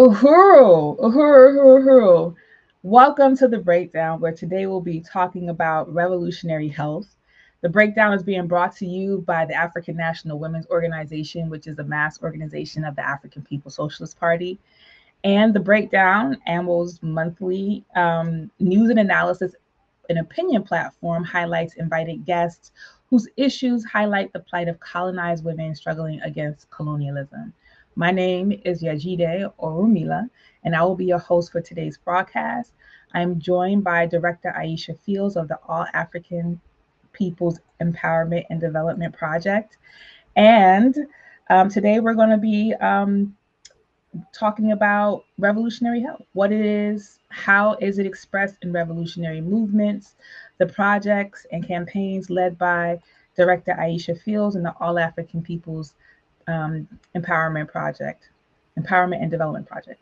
Uhuru, uhuru, uhuru, uhuru. Welcome to the breakdown, where today we'll be talking about revolutionary health. The breakdown is being brought to you by the African National Women's Organization, which is a mass organization of the African People's Socialist Party. And the breakdown, AMWO's monthly news and analysis and opinion platform, highlights invited guests whose issues highlight the plight of colonized women struggling against colonialism. My name is Yajide Orumila, and I will be your host for today's broadcast. I'm joined by Director Aisha Fields of the All African People's Empowerment and Development Project. And today we're going to be talking about revolutionary health, what it is, how is it expressed in revolutionary movements, the projects and campaigns led by Director Aisha Fields and the All African People's um, Empowerment Project, Empowerment and Development Project.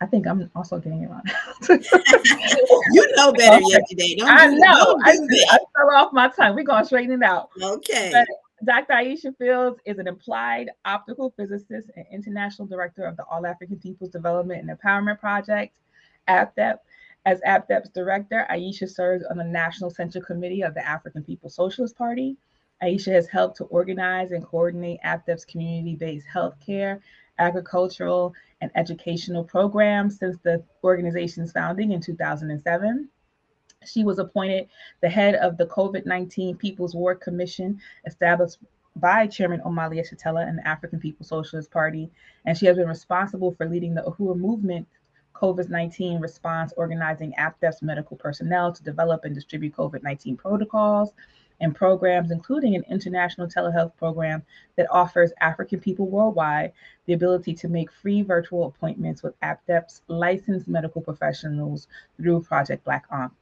I think I'm also getting it wrong. You know better yesterday. I know. Don't do I that. fell off my tongue. We're going to straighten it out. Okay. But Dr. Aisha Fields is an applied optical physicist and international director of the All African People's Development and Empowerment Project, APDEP. As APDEP's director, Aisha serves on the National Central Committee of the African People's Socialist Party. Aisha has helped to organize and coordinate APDEP's community based healthcare, agricultural, and educational programs since the organization's founding in 2007. She was appointed the head of the COVID-19 People's War Commission, established by Chairman Omali Yeshitela and the African People's Socialist Party, and she has been responsible for leading the Uhuru movement COVID-19 response, organizing APDEP's medical personnel to develop and distribute COVID-19 protocols and programs, including an international telehealth program that offers African people worldwide the ability to make free virtual appointments with APDEP's licensed medical professionals through Project Black Arm.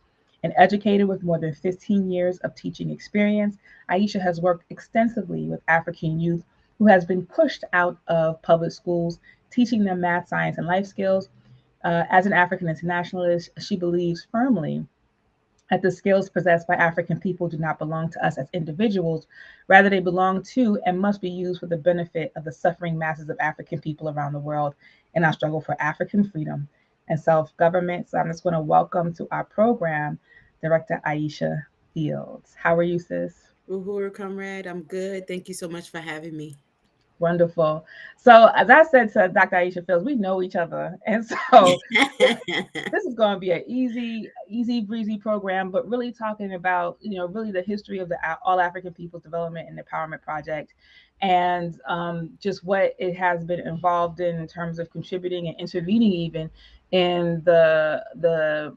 An educator with more than 15 years of teaching experience, Aisha has worked extensively with African youth who has been pushed out of public schools, teaching them math, science, and life skills. As an African internationalist, she believes firmly that the skills possessed by African people do not belong to us as individuals. Rather, they belong to and must be used for the benefit of the suffering masses of African people around the world in our struggle for African freedom and self government. So I'm just going to welcome to our program Director Aisha Fields. How are you, sis? Uhuru, comrade, I'm good. Thank you so much for having me. Wonderful. So, as I said to Dr. Aisha Fields, we know each other. And so, this is going to be an easy breezy program, but really talking about, really the history of the All African People's Development and Empowerment Project, and just what it has been involved in terms of contributing and intervening even in the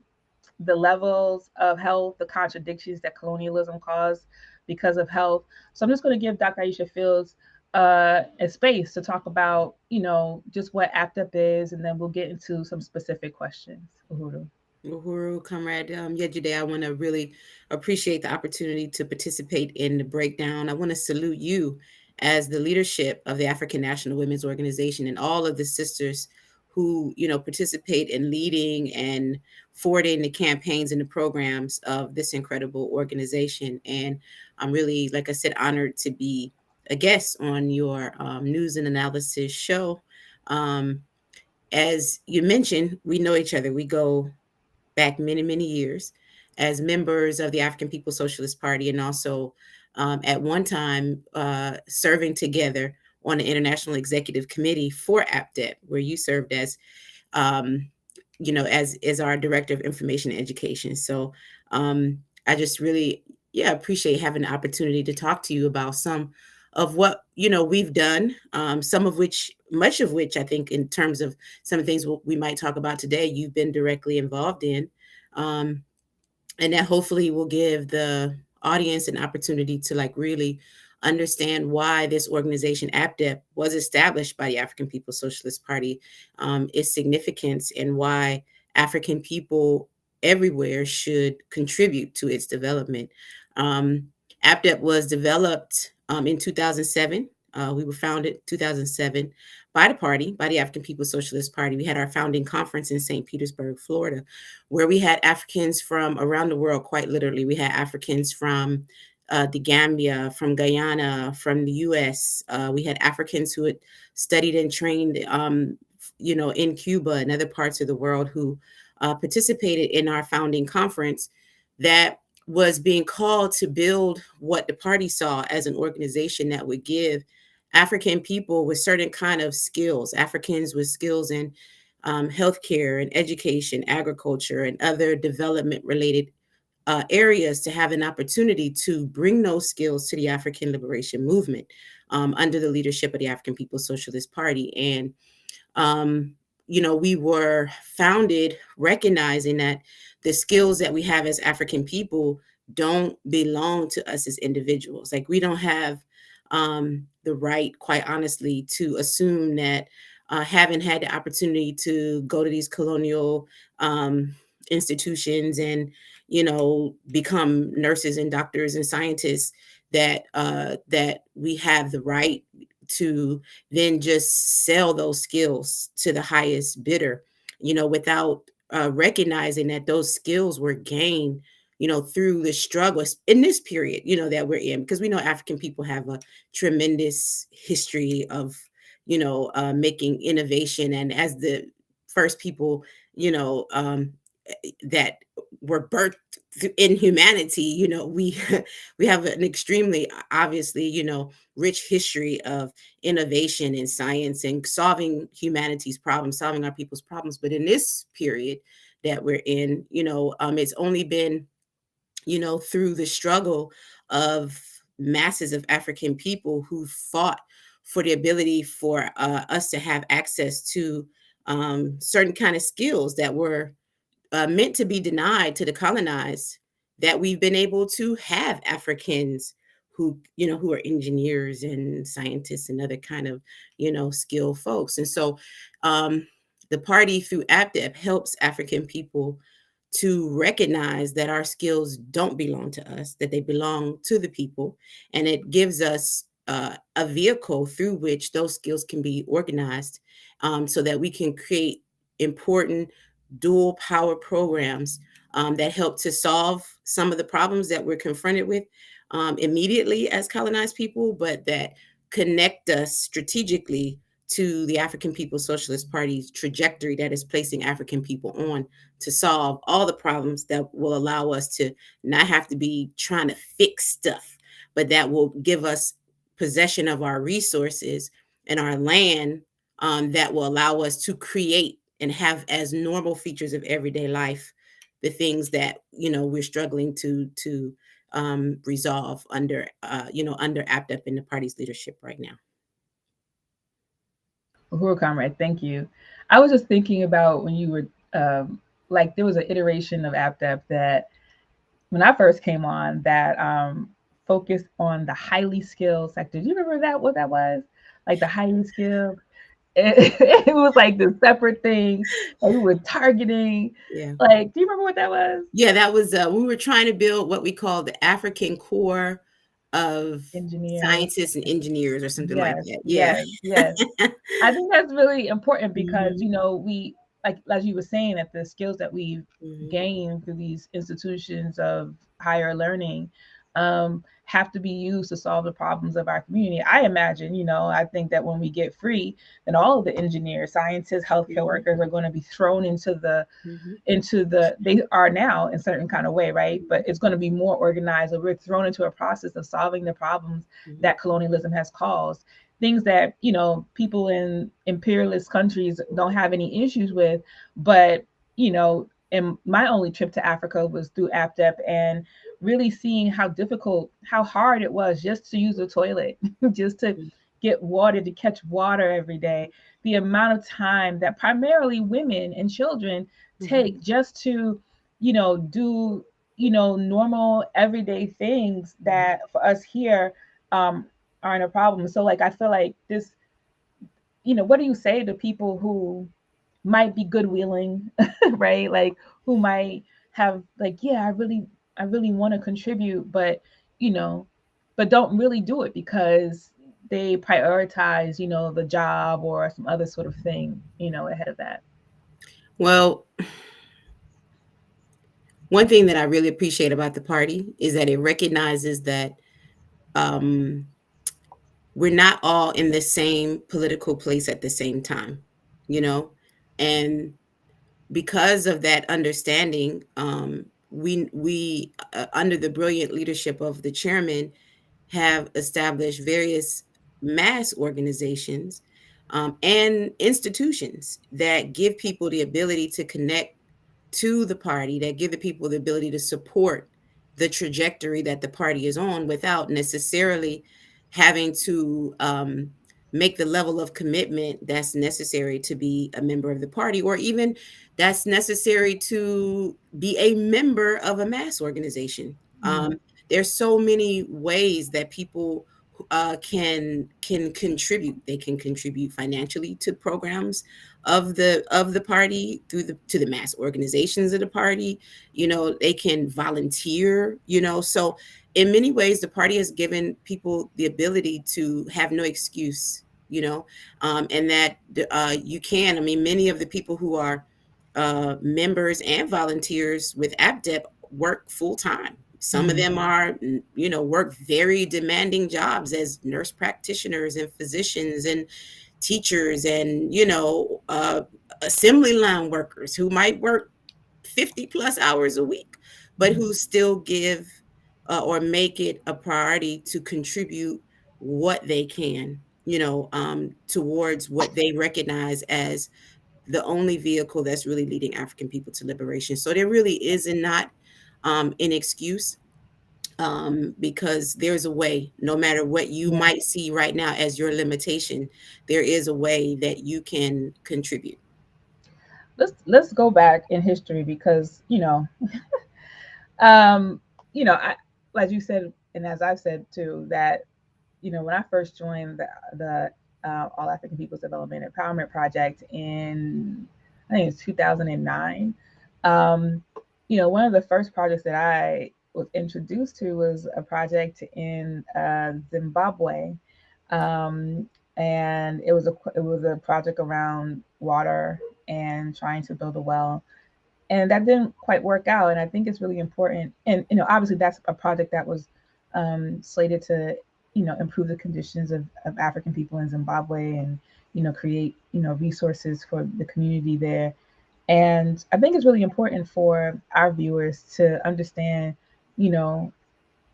levels of health, the contradictions that colonialism caused because of health. So I'm just going to give Dr. Aisha Fields a space to talk about, just what APTEP is, and then we'll get into some specific questions. Uhuru. Uhuru, comrade, yesterday I want to really appreciate the opportunity to participate in the breakdown. I want to salute you as the leadership of the African National Women's Organization and all of the sisters who, participate in leading and forwarding the campaigns and the programs of this incredible organization. And I'm really, like I said, honored to be a guest on your news and analysis show. Um, as you mentioned, we know each other. We go back many, many years as members of the African People's Socialist Party, and also at one time serving together on the International Executive Committee for APDEP, where you served as, um, as our Director of Information and Education. So I just really, appreciate having the opportunity to talk to you about some of what we've done, some of which, much of which, I think, in terms of some of the things we might talk about today, you've been directly involved in, um, and that hopefully will give the audience an opportunity to really understand why this organization APDEP was established by the African People's Socialist Party, its significance, and why African people everywhere should contribute to its development. Um, APDEP was developed in 2007. We were founded 2007 by the African People's Socialist Party. We had our founding conference in St. Petersburg, Florida, where we had Africans from around the world, quite literally. We had Africans from the Gambia, from Guyana, from the US. We had Africans who had studied and trained in Cuba and other parts of the world who participated in our founding conference that was being called to build what the party saw as an organization that would give African people with certain kind of skills, Africans with skills in healthcare and education, agriculture, and other development related areas to have an opportunity to bring those skills to the African liberation movement under the leadership of the African People's Socialist Party. And um, we were founded recognizing that the skills that we have as African people don't belong to us as individuals. Like, we don't have the right, quite honestly, to assume that having had the opportunity to go to these colonial institutions and become nurses and doctors and scientists, that we have the right to then just sell those skills to the highest bidder, without recognizing that those skills were gained, through the struggles in this period, that we're in, because we know African people have a tremendous history of, making innovation. And as the first people, that were birthed in humanity, we we have an extremely, obviously, rich history of innovation in science and solving humanity's problems, solving our people's problems. But in this period that we're in, it's only been, through the struggle of masses of African people who fought for the ability for us to have access to certain kind of skills that were meant to be denied to the colonized, that we've been able to have Africans who are engineers and scientists and other kind of, skilled folks. And so the party through APDEP helps African people to recognize that our skills don't belong to us, that they belong to the people. And it gives us a vehicle through which those skills can be organized, so that we can create important dual power programs that help to solve some of the problems that we're confronted with immediately as colonized people, but that connect us strategically to the African People's Socialist Party's trajectory that is placing African people on to solve all the problems that will allow us to not have to be trying to fix stuff, but that will give us possession of our resources and our land, that will allow us to create and have as normal features of everyday life the things that we're struggling to resolve under under APDEP and the party's leadership right now. Uhuru Comrade, thank you. I was just thinking about when you were like there was an iteration of AppDep that when I first came on that focused on the highly skilled sector. Do you remember that what that was? Like the highly skilled. It was like the separate thing that we were targeting. Yeah. Like, do you remember what that was? Yeah, that was we were trying to build what we call the African core of Engineers. scientists and engineers or something like Yes, that. Yeah. yes, yes. I think that's really important because, Mhm, we, like as you were saying, that the skills that we've mhm, gained through these institutions of higher learning have to be used to solve the problems of our community. I imagine, I think that when we get free, then all of the engineers, scientists, healthcare mhm, workers are going to be thrown mhm, they are now in a certain kind of way, right? But it's going to be more organized, or we're thrown into a process of solving the problems mhm, that colonialism has caused, things that people in imperialist countries don't have any issues with. But and my only trip to Africa was through APDEP, and really seeing how difficult, how hard it was just to use the toilet, just to get water, to catch water every day, the amount of time that primarily women and children mhm, take just to do normal everyday things mhm. that for us here um aren't a problem. So like I feel like this, what do you say to people who might be goodwilling, right? Like who might have like, yeah, I really want to contribute, but you know, but don't really do it because they prioritize, the job or some other sort of thing, ahead of that. Well, one thing that I really appreciate about the party is that it recognizes that um, we're not all in the same political place at the same time. you know, and because of that understanding, we under the brilliant leadership of the chairman, have established various mass organizations and institutions that give people the ability to connect to the party, that give the people the ability to support the trajectory that the party is on without necessarily having to make the level of commitment that's necessary to be a member of the party, or even that's necessary to be a member of a mass organization. Mm-hmm. There's so many ways that people can contribute. They can contribute financially to programs of the party, through the to the mass organizations of the party. You know, they can volunteer, you know. So in many ways the party has given people the ability to have no excuse, you know. And that you can, I mean, many of the people who are members and volunteers with APDEP work full time. Some of Mm-hmm. them are, you know, work very demanding jobs as nurse practitioners and physicians and teachers, and you know, assembly line workers who might work 50 plus hours a week, but who still give or make it a priority to contribute what they can, you know, towards what they recognize as the only vehicle that's really leading African people to liberation. So there really is not an excuse, because there's a way. No matter what you Yeah. might see right now as your limitation, there is a way that you can contribute. Let's go back in history because um, I, as you said, and as I've said too, that when I first joined the All African People's Development Empowerment Project in, I think it's 2009. Um, one of the first projects that I was introduced to was a project in Zimbabwe, um, and it was a project around water and trying to build a well, and that didn't quite work out. And I think it's really important. And obviously, that's a project that was slated to improve the conditions of African people in Zimbabwe, and create resources for the community there. And I think it's really important for our viewers to understand, you know,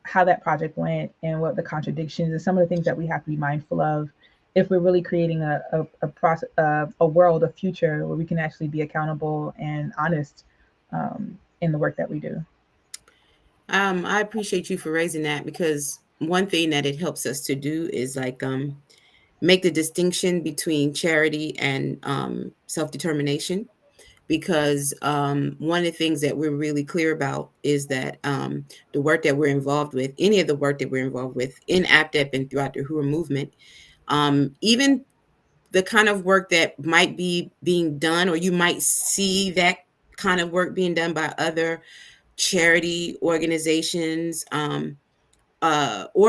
how that project went and what the contradictions and some of the things that we have to be mindful of if we're really creating a process, a world, a future where we can actually be accountable and honest in the work that we do. I appreciate you for raising that, because one thing that it helps us to do is like make the distinction between charity and self-determination. Because one of the things that we're really clear about is that the work that we're involved with, any of the work that we're involved with in APDEP and throughout the Hua movement, even the kind of work that might be being done, or you might see that kind of work being done by other charity organizations, or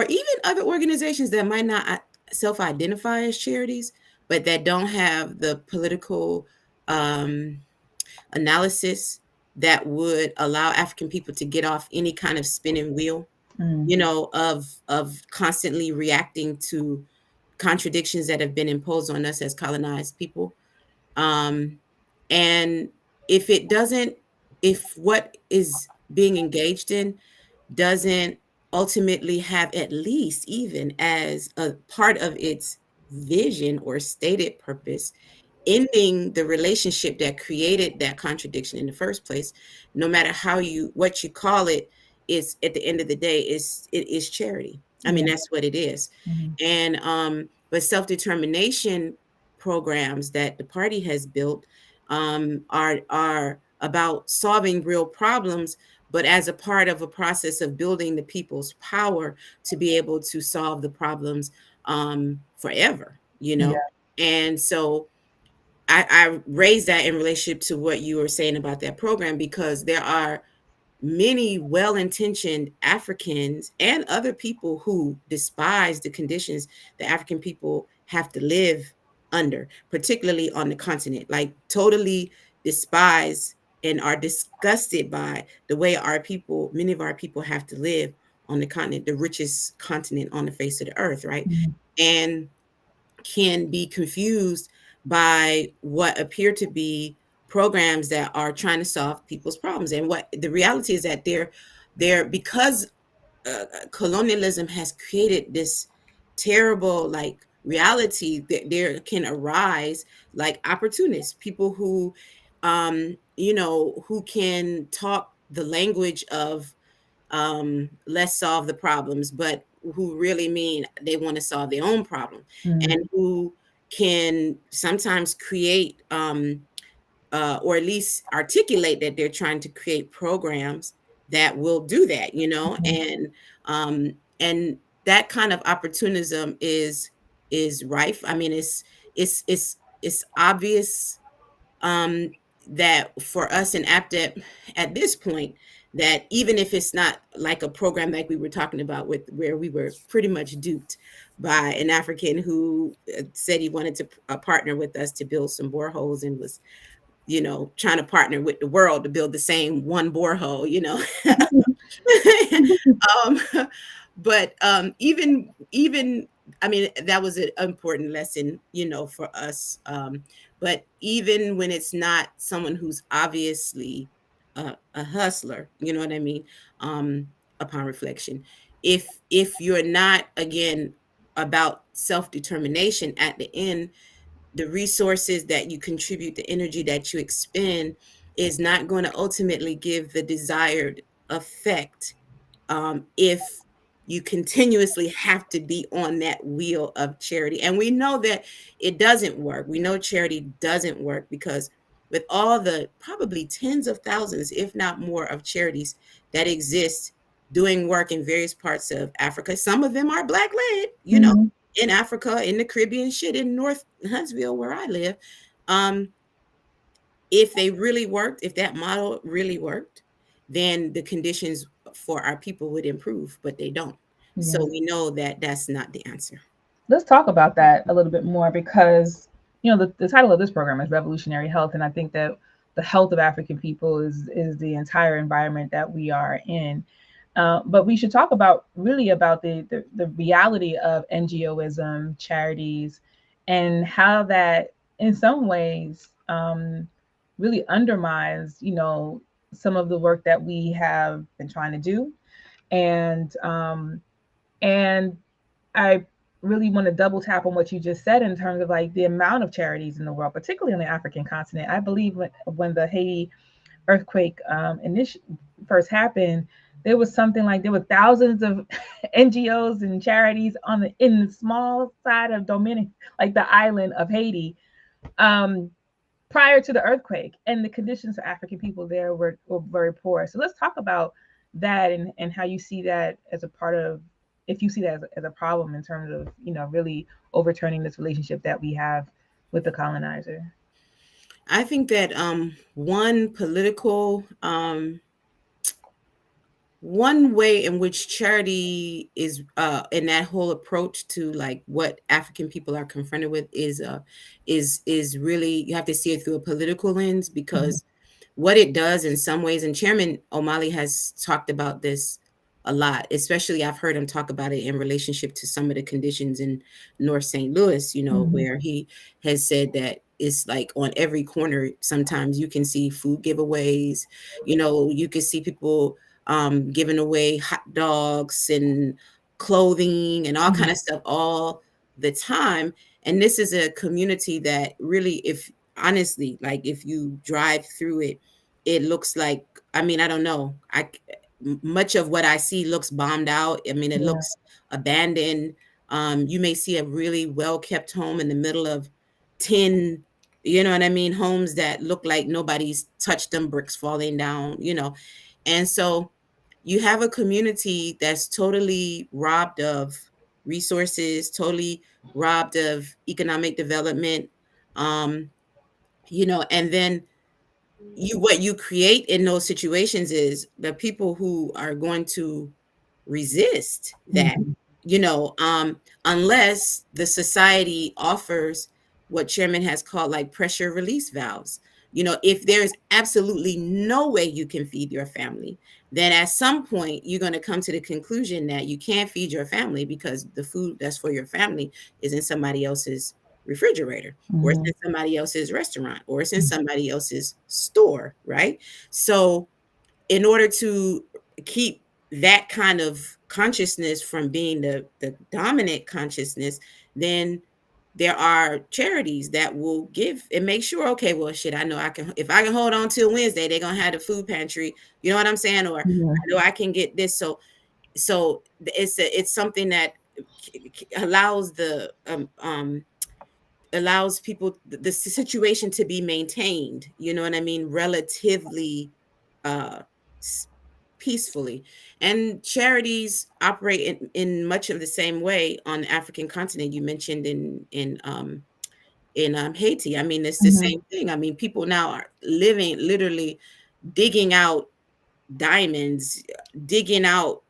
even other organizations that might not self-identify as charities, but that don't have the political um, analysis that would allow African people to get off any kind of spinning wheel, Mm, you know, of constantly reacting to contradictions that have been imposed on us as colonized people. Um, and if it doesn't, if what is being engaged in doesn't ultimately have at least even as a part of its vision or stated purpose ending the relationship that created that contradiction in the first place, no matter how you what you call it, is at the end of the day is it is charity. I mean, yeah. that's what it is. Hmm. And but self-determination programs that the party has built are about solving real problems, but as a part of a process of building the people's power to be able to solve the problems forever, you know. Yeah. And so I raised that in relationship to what you were saying about that program, because there are many well-intentioned Africans and other people who despise the conditions that African people have to live under, particularly on the continent, like totally despise and are disgusted by the way our people, many of our people have to live on the continent, the richest continent on the face of the earth, right? Hmm. And can be confused by what appear to be programs that are trying to solve people's problems. And what the reality is that they're because colonialism has created this terrible like reality that there can arise like opportunists, people who who can talk the language of let's solve the problems, but who really mean they want to solve their own problem, and Mm-hmm. who can sometimes create or at least articulate that they're trying to create programs that will do that, um, and that kind of opportunism is rife. I mean, it's obvious um, that for us in APDEP at this point, that even if it's not like a program like we were talking about with where we were pretty much duped by an African who said he wanted to partner with us to build some boreholes and was trying to partner with the world to build the same one borehole. um, but even I mean, that was an important lesson, for us. But even when it's not someone who's obviously a hustler, you know what I mean? Um, upon reflection, if you're not again about self determination at the end, the resources that you contribute, the energy that you expend, is not going to ultimately give the desired effect if you continuously have to be on that wheel of charity. And we know that it doesn't work. We know charity doesn't work because with all the probably tens of thousands, if not more, of charities that exist doing work in various parts of Africa, some of them are black led, Mm-hmm. in Africa, in the Caribbean, shit, in North Huntsville, where I live. Um, if they really worked, if that model really worked, then the conditions for our people would improve, but they don't. So Yeah. we know that that's not the answer. Let's talk about that a little bit more because the title of this program is Revolutionary Health, and I think that the health of African people is the entire environment that we are in. But we should talk about really about the reality of NGOism, charities, and how that in some ways really undermines some of the work that we have been trying to do, and and I really want to double tap on what you just said in terms of like the amount of charities in the world, particularly on the African continent. I believe when the Haiti earthquake first happened, there was something like there were thousands of NGOs and charities in the small side of Dominic, like the island of Haiti, um, prior to the earthquake, and the conditions for African people there were very poor. So let's talk about that and how you see that as a part of, if you see that as a problem in terms of really overturning this relationship that we have with the colonizer. I think that one political one way in which charity is in that whole approach to like what African people are confronted with is really, you have to see it through a political lens, Mm-hmm. because what it does in some ways, and Chairman O'Malley has talked about this a lot, especially I've heard him talk about it in relationship to some of the conditions in North St. Louis, Mm-hmm. where he has said that it's like on every corner sometimes you can see food giveaways, you can see people giving away hot dogs and clothing and all kind Mm-hmm. of stuff all the time. And this is a community that really, if honestly, like if you drive through it, it looks like, I mean, I don't know. Much of what I see looks bombed out. I mean, it Yeah. looks abandoned. You may see a really well kept home in the middle of 10, you know what I mean, homes that look like nobody's touched them, bricks falling down, and so you have a community that's totally robbed of resources, totally robbed of economic development. Um, and then what you create in those situations is the people who are going to resist that, Mm-hmm. unless the society offers what Chairman has called like pressure release valves. If there's absolutely no way you can feed your family, then at some point you're going to come to the conclusion that you can't feed your family because the food that's for your family is in somebody else's refrigerator, or it's Mm-hmm. in somebody else's restaurant, or it's in somebody else's store, right? So in order to keep that kind of consciousness from being the dominant consciousness, then there are charities that will give and make sure, okay, well, shit, I know I can, if I can hold on till Wednesday, they're gonna have the food pantry, you know what I'm saying? Or Mm-hmm. I know I can get this. So it's something that allows allows people the situation to be maintained, you know what I mean, relatively uh peacefully. And charities operate in much of the same way on the African continent. You mentioned in Haiti. I mean, it's the Mm-hmm. same thing. I mean, people now are living literally digging out diamonds, digging out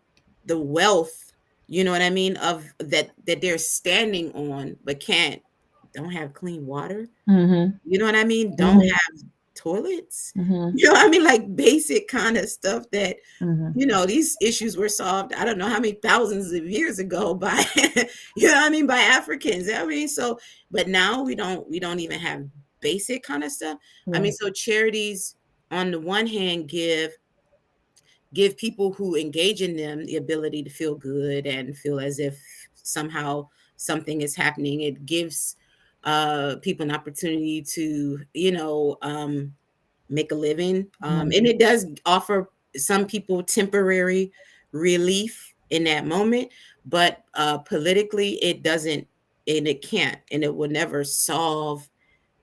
the wealth, you know what I mean, of that they're standing on, but don't have clean water. Mm-hmm. You know what I mean? Don't Mm-hmm. have toilets. Mm-hmm. You know what I mean? Like basic kind of stuff that, Mm-hmm. these issues were solved, I don't know how many thousands of years ago by, you know what I mean, by Africans. I mean, so, but now we don't even have basic kind of stuff. I mean, Right. so charities on the one hand give people who engage in them the ability to feel good and feel as if somehow something is happening. It gives people an opportunity to, make a living. Mm-hmm. And it does offer some people temporary relief in that moment, but politically, it doesn't, and it can't, and it will never solve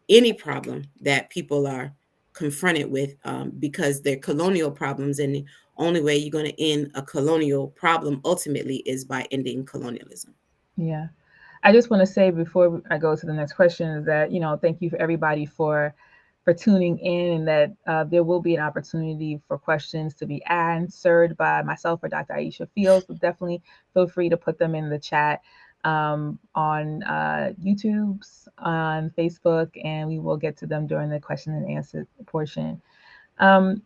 any problem that people are confronted with, because they're colonial problems. And the only way you're going to end a colonial problem ultimately is by ending colonialism. Yeah. I just want to say before I go to the next question is that, thank you for everybody for tuning in, and that there will be an opportunity for questions to be answered by myself or Dr. Aisha Fields. So definitely feel free to put them in the chat, on YouTube's, on Facebook, and we will get to them during the question and answer portion. Um,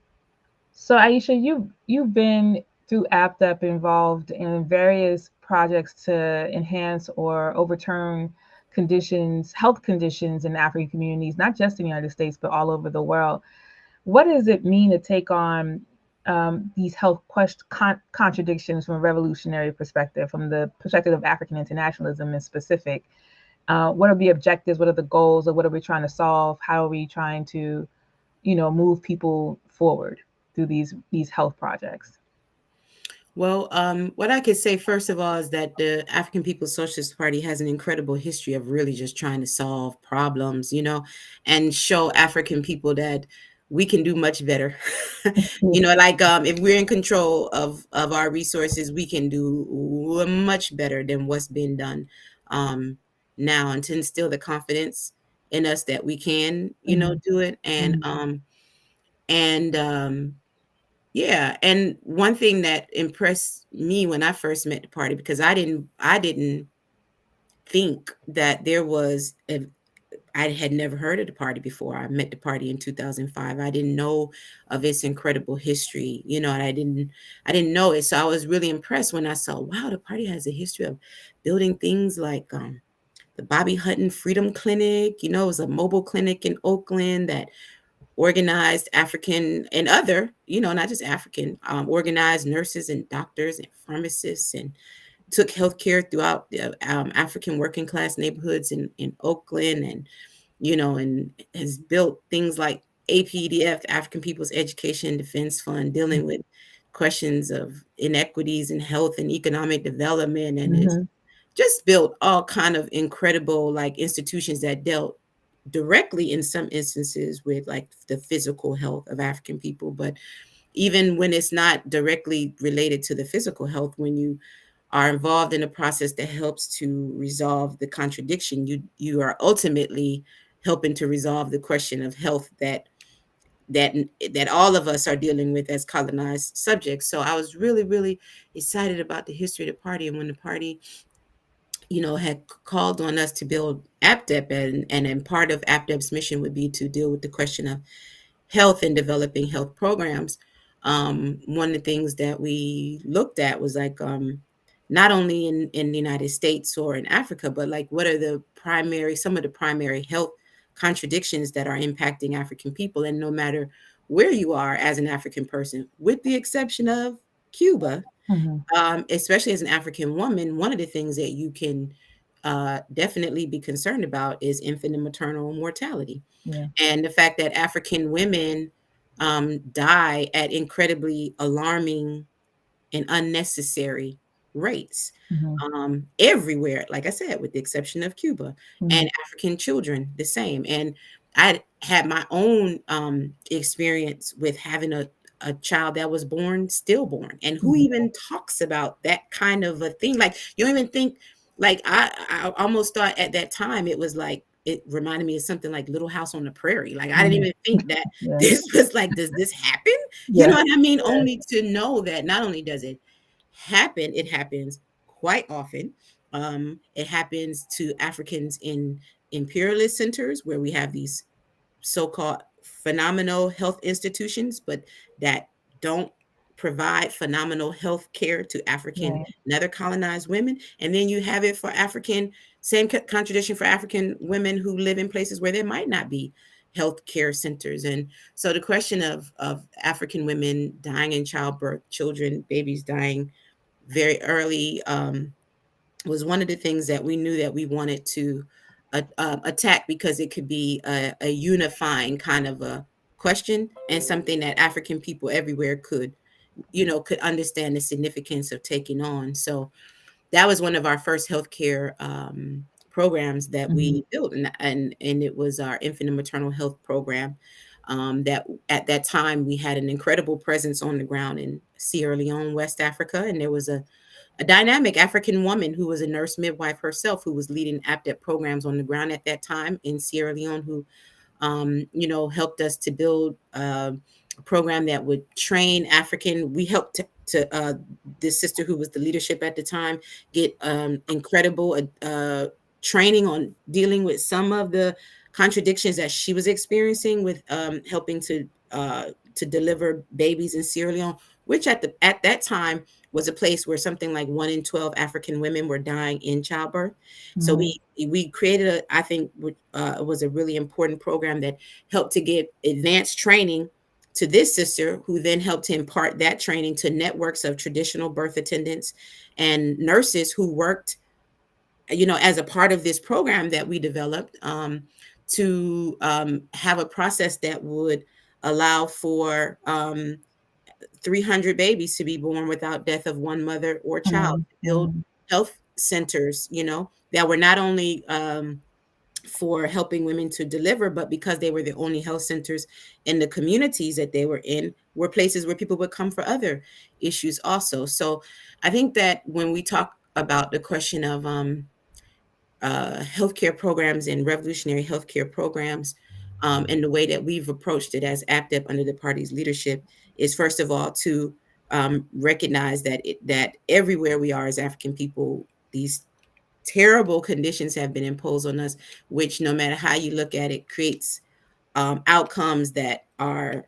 so Aisha, you've been through AppDep involved in various projects to enhance or overturn health conditions in African communities, not just in the United States, but all over the world. What does it mean to take on these contradictions from a revolutionary perspective, from the perspective of African internationalism in specific? What are the objectives? What are the goals? Or what are we trying to solve? How are we trying to, move people forward through these health projects? Well, what I could say first of all is that the African People's Socialist Party has an incredible history of really just trying to solve problems, and show African people that we can do much better. Like, if we're in control of our resources, we can do much better than what's been done um, now, and to instill the confidence in us that we can, Mhm, do it. mhm, And yeah, and one thing that impressed me when I first met the party, because I didn't think that there was I had never heard of the party before. I met the party in 2005. I didn't know of its incredible history, and I didn't know it. So I was really impressed when I saw, wow, the party has a history of building things like the Bobby Hutton Freedom Clinic. It was a mobile clinic in Oakland that organized African and other, not just African, organized nurses and doctors and pharmacists, and took healthcare throughout the African working class neighborhoods in Oakland, and has built things like APDF, the African People's Education and Defense Fund, dealing with questions of inequities in health and economic development, and it's mhm, just built all kind of incredible like institutions that dealt directly in some instances with like the physical health of African people. But even when it's not directly related to the physical health, when you are involved in a process that helps to resolve the contradiction, you are ultimately helping to resolve the question of health that that all of us are dealing with as colonized subjects. So I was really, really excited about the history of the party. And when the party, had called on us to build APDEP, and part of APDEP's mission would be to deal with the question of health and developing health programs. One of the things that we looked at was like not only in the United States or in Africa, but like what are some of the primary health contradictions that are impacting African people. And no matter where you are as an African person, with the exception of Cuba, Mm-hmm. especially as an African woman, one of the things that you can definitely be concerned about is infant and maternal mortality. Yeah. And the fact that African women die at incredibly alarming and unnecessary rates Mm-hmm. everywhere, like I said, with the exception of Cuba, Mm-hmm. and African children the same. And I had my own experience with having a child that was born stillborn. And who Mm-hmm. even talks about that kind of a thing? Like, you don't even think, like, I almost thought at that time it was like, it reminded me of something like Little House on the Prairie. Like, I didn't Mm-hmm. even think that Yeah. this was like, does this happen? You know Yeah. what I mean? Yeah. Only to know that not only does it happen, it happens quite often. It happens to Africans in imperialist centers where we have these so-called phenomenal health institutions, but that don't provide phenomenal health care to African Right. and other colonized women. And then you have it for African, same contradiction for African women who live in places where there might not be health care centers. And so the question of African women dying in childbirth, children, babies dying very early, was one of the things that we knew that we wanted to attack, because it could be a unifying kind of a question, and something that African people everywhere could, could understand the significance of taking on. So that was one of our first healthcare programs that Mm-hmm. we built, and it was our infant and maternal health program. That at that time we had an incredible presence on the ground in Sierra Leone, West Africa, and there was a dynamic African woman who was a nurse midwife herself, who was leading APDEP programs on the ground at that time in Sierra Leone, who helped us to build a program that would train African. We helped to this sister who was the leadership at the time get incredible training on dealing with some of the contradictions that she was experiencing with helping to deliver babies in Sierra Leone, which at that time was a place where something like 1 in 12 African women were dying in childbirth. So Mm-hmm. we created I think was a really important program that helped to give advanced training to this sister, who then helped to impart that training to networks of traditional birth attendants and nurses who worked, as a part of this program that we developed, to have a process that would allow for 300 babies to be born without death of one mother or child, to build Mm-hmm. health centers, that were not only for helping women to deliver, but because they were the only health centers in the communities that they were in, were places where people would come for other issues also. So I think that when we talk about the question of healthcare programs and revolutionary healthcare programs, and the way that we've approached it as APDEP under the party's leadership, is first of all to recognize that everywhere we are as African people, these terrible conditions have been imposed on us, which, no matter how you look at it, creates outcomes that are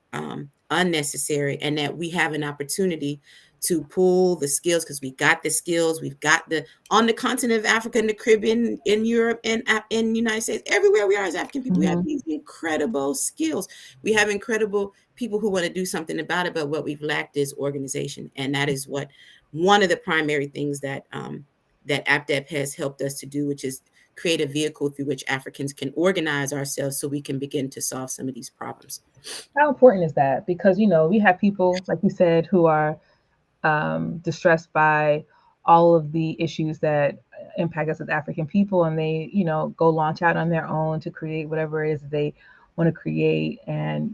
unnecessary, and that we have an opportunity to pull the skills, because we got the skills, we've got the on the continent of Africa and the Caribbean, in Europe, and in the United States, everywhere we are as African people, we have Mm-hmm. these incredible skills. We have incredible people who want to do something about it, but what we've lacked is organization, and that is what one of the primary things that APDEP has helped us to do, which is create a vehicle through which Africans can organize ourselves so we can begin to solve some of these problems. How important is that? Because we have people, like you said, who are distressed by all of the issues that impact us as African people, and they, go launch out on their own to create whatever it is they want to create, and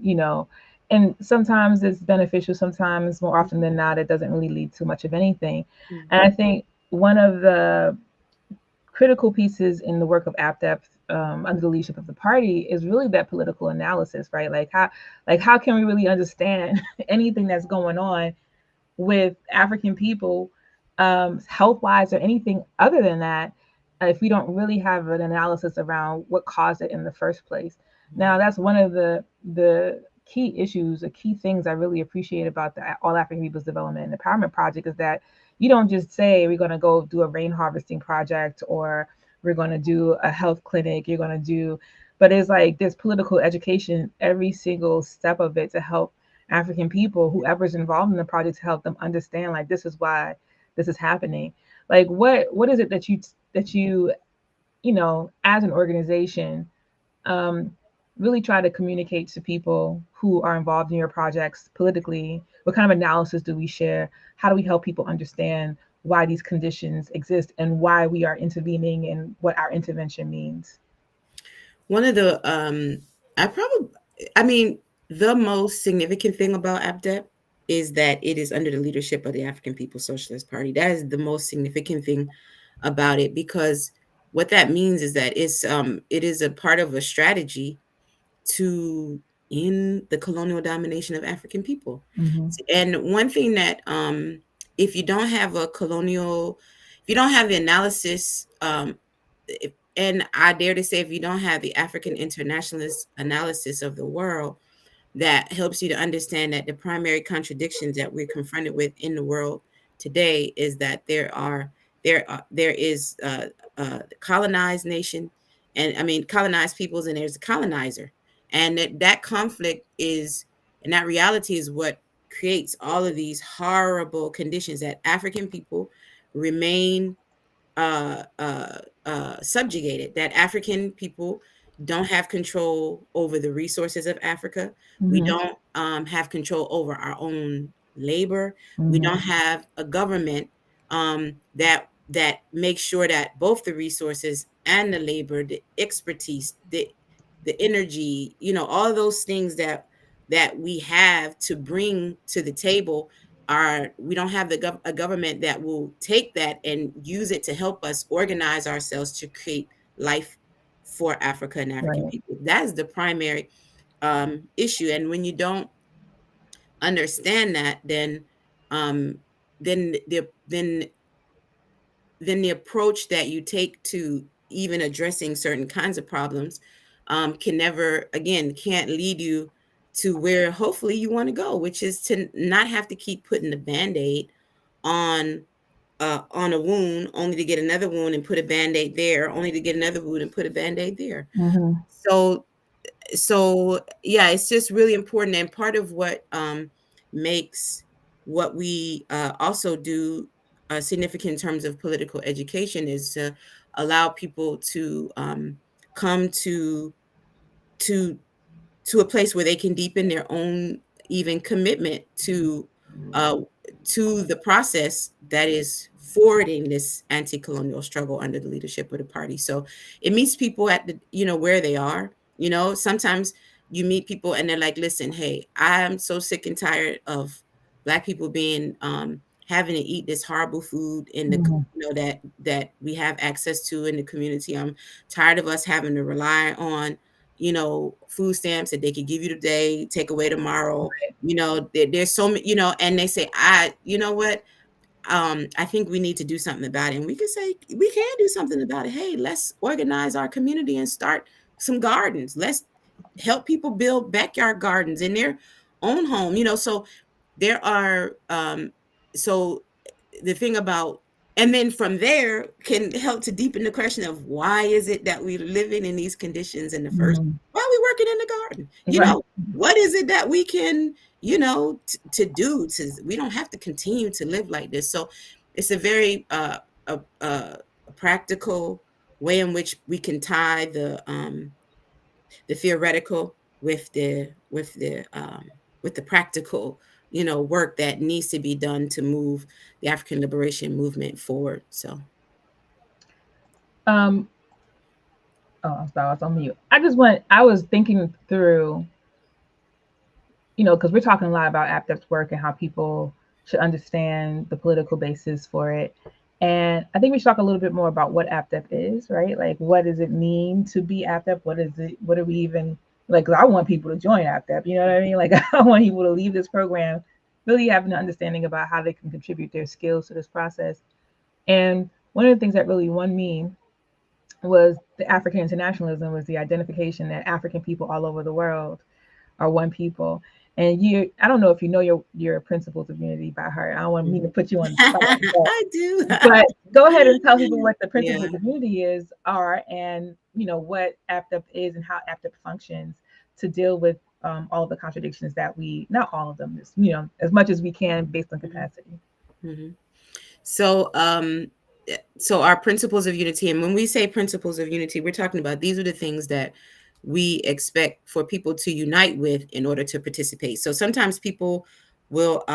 sometimes it's beneficial, sometimes more often than not, it doesn't really lead to much of anything. Mhm. And I think one of the critical pieces in the work of AppDepth under the leadership of the party is really that political analysis, right? Like how can we really understand anything that's going on with African people, health wise or anything other than that, if we don't really have an analysis around what caused it in the first place. Now, that's one of the key issues, the key things I really appreciate about the All African People's Development and Empowerment Project is that you don't just say we're going to go do a rain harvesting project or we're going to do a health clinic, you're going to do, but it's like there's political education every single step of it to help African people, whoever's involved in the project, to help them understand like this is why this is happening. Like what is it that you know, as an organization, um, really try to communicate to people who are involved in your projects politically? What kind of analysis do we share? How do we help people understand why these conditions exist and why we are intervening and what our intervention means? One of the I probably I mean the most significant thing about APDEP is that it is under the leadership of the African People's Socialist Party. That is the most significant thing about it, because what that means is that it is a part of a strategy to end the colonial domination of African people. Mm-hmm. And one thing that if you don't have a colonial, if you don't have the analysis, and I dare to say, if you don't have the African internationalist analysis of the world, that helps you to understand that the primary contradictions that we're confronted with in the world today is that there is colonized nation, and I mean colonized peoples, and there's a colonizer, and that conflict is, and that reality is what creates all of these horrible conditions that African people remain uh, uh, subjugated, that African people don't have control over the resources of Africa. We Mm-hmm. don't have control over our own labor. We Mm-hmm. don't have a government that makes sure that both the resources and the labor, the expertise, the energy, all of those things that we have to bring to the table, we don't have a government that will take that and use it to help us organize ourselves to create life for Africa and African Right. people. That is the primary issue. And when you don't understand that, um, then the approach that you take to even addressing certain kinds of problems can never, again, can't lead you to where hopefully you want to go, which is to not have to keep putting the band-aid on on a wound, only to get another wound and put a band-aid there, only to get another wound and put a band-aid there. Mm-hmm. So yeah, it's just really important. And part of what makes what we also do significant in terms of political education is to allow people to come to to a place where they can deepen their own even commitment uh, to the process that is forwarding this anti-colonial struggle under the leadership of the party. So it meets people at the, where they are. Sometimes you meet people and they're like, listen, hey, I'm so sick and tired of Black people being having to eat this horrible food in the, Mm-hmm. that we have access to in the community. I'm tired of us having to rely on food stamps that they could give you today, take away tomorrow. There's so many, and they say, you know what, I think we need to do something about it. And we can say, we can do something about it. Hey, let's organize our community and start some gardens. Let's help people build backyard gardens in their own home. So there are, so the thing about, and then from there can help to deepen the question of why is it that we're living in these conditions in the first, Mm-hmm. why are we working in the garden? Right. What is it that we can, to do to, we don't have to continue to live like this. So it's a very a practical way in which we can tie the theoretical with the practical, work that needs to be done to move the African liberation movement forward. So Um, oh, I'm sorry, I was on mute. I was thinking through, you know, because we're talking a lot about APDEP's work and how people should understand the political basis for it. And I think we should talk a little bit more about what APDEP is, right? Like, what does it mean to be APDEP? What is it? What do we even like? 'Cause I want people to join APDEP. You know what I mean? Like, I want people to leave this program really having an understanding about how they can contribute their skills to this process. And one of the things that really won me was the African internationalism, was the identification that African people all over the world are one people. And I don't know if you know your principles of unity by heart. I don't want mean to put you on the spot, I do. but go ahead and tell people what the Yeah. principles of unity are, and what APDEP is and how APDEP functions to deal with all of the contradictions that not all of them, just, as much as we can based on capacity. Mm-hmm. So, so our principles of unity, and when we say principles of unity, we're talking about these are the things that we expect for people to unite with in order to participate. So sometimes people will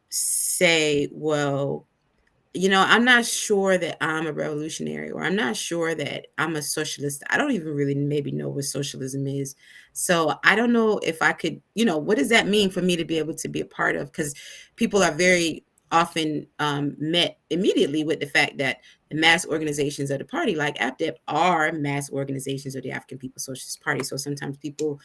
say, well, I'm not sure that I'm a revolutionary, or I'm not sure that I'm a socialist. I don't even really maybe know what socialism is. So I don't know if I could, what does that mean for me to be able to be a part of? Because people are very often met immediately with the fact that the mass organizations of the party, like APDEP, are mass organizations of the African People's Socialist Party. So sometimes people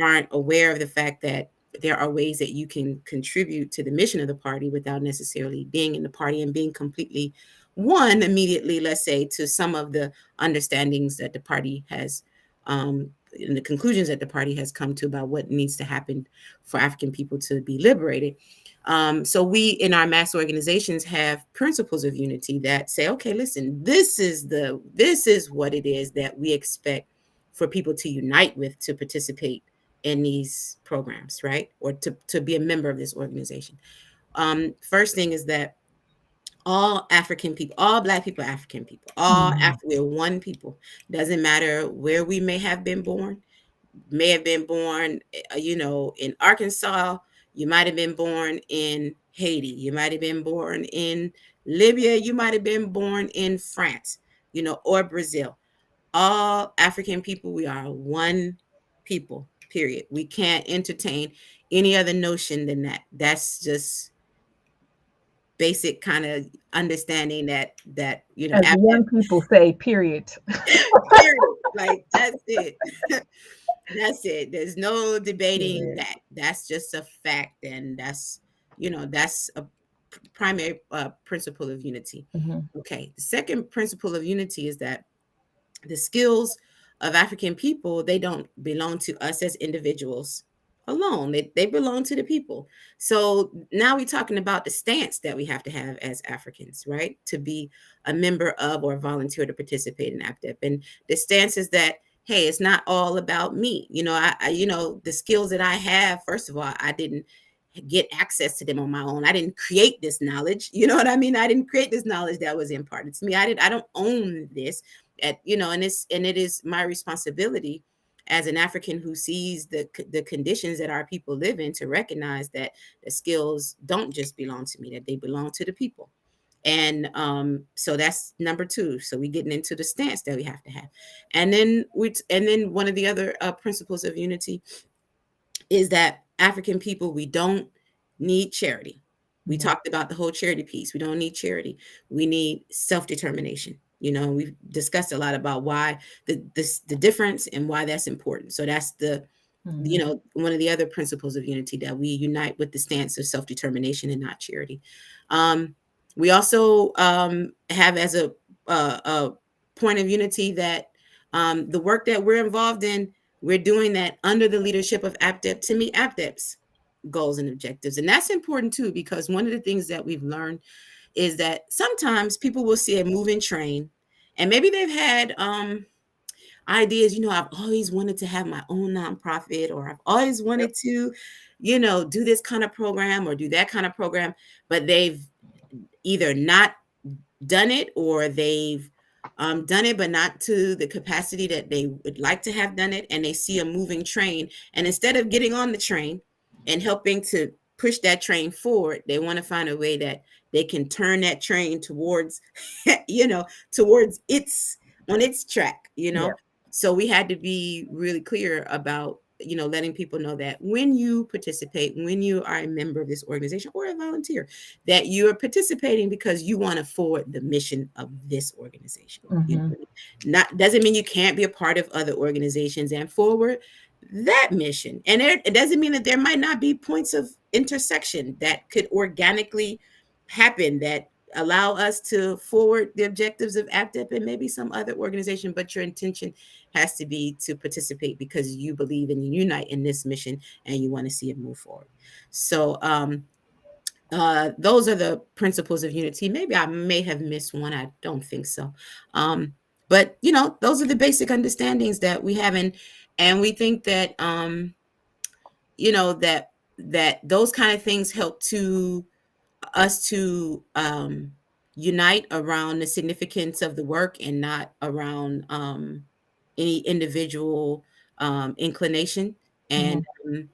aren't aware of the fact that there are ways that you can contribute to the mission of the party without necessarily being in the party and being completely one immediately, let's say, to some of the understandings that the party has and the conclusions that the party has come to about what needs to happen for African people to be liberated. So we in our mass organizations have principles of unity that say, okay, listen, this is what it is that we expect for people to unite with to participate in these programs, right? Or to be a member of this organization. First thing is that all African people, all Black people, African people, we're one people. Doesn't matter where we may have been born. May have been born, in Arkansas. You might have been born in Haiti. You might have been born in Libya. You might have been born in France, or Brazil. All African people, we are one people, period. We can't entertain any other notion than that. That's just basic kind of understanding that As the young people say, period. period. Like that's it. That's it. There's no debating that. That's just a fact, and that's a primary principle of unity. Mm-hmm. Okay. The second principle of unity is that the skills of African people, they don't belong to us as individuals alone. They belong to the people. So now we're talking about the stance that we have to have as Africans, right? To be a member of or volunteer to participate in APDEP. And the stance is that, hey, it's not all about me. The skills that I have, first of all, I didn't get access to them on my own. I didn't create this knowledge. You know what I mean? I didn't create this knowledge that was imparted to me. I don't own this and it is my responsibility as an African who sees the conditions that our people live in to recognize that the skills don't just belong to me, that they belong to the people. And so that's number two. So we're getting into the stance that we have to have. And then one of the other principles of unity is that African people, we don't need charity. We talked about the whole charity piece. We don't need charity. We need self-determination. We've discussed a lot about why the difference and why that's important. So that's one of the other principles of unity, that we unite with the stance of self-determination and not charity. We also have as a point of unity that the work that we're involved in, we're doing that under the leadership of APDEP to meet APDEP's goals and objectives. And that's important too, because one of the things that we've learned is that sometimes people will see a moving train and maybe they've had ideas, I've always wanted to have my own nonprofit, or I've always wanted to, do this kind of program or do that kind of program, but they've either not done it, or they've done it, but not to the capacity that they would like to have done it. And they see a moving train. And instead of getting on the train and helping to push that train forward, they want to find a way that they can turn that train towards, towards on its track. Yeah. So we had to be really clear about, letting people know that when you participate, when you are a member of this organization or a volunteer, that you're participating because you want to forward the mission of this organization. Not doesn't mean you can't be a part of other organizations and forward that mission. And it doesn't mean that there might not be points of intersection that could organically happen, that allow us to forward the objectives of APDEP and maybe some other organization, but your intention has to be to participate because you believe and unite in this mission and you want to see it move forward. So those are the principles of unity. Maybe I may have missed one. I don't think so. Um, but those are the basic understandings that we have, and we think that that those kind of things help to us to unite around the significance of the work and not around any individual inclination. And Mhm.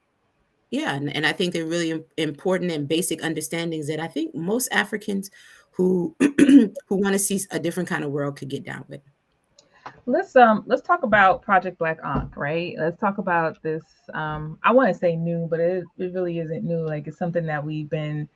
yeah, and I think they're really important and basic understandings that I think most Africans who who want to see a different kind of world could get down with. Let's talk about Project Black Ankh, right? Let's talk about this. I want to say new, but it really isn't new. Like it's something that we've been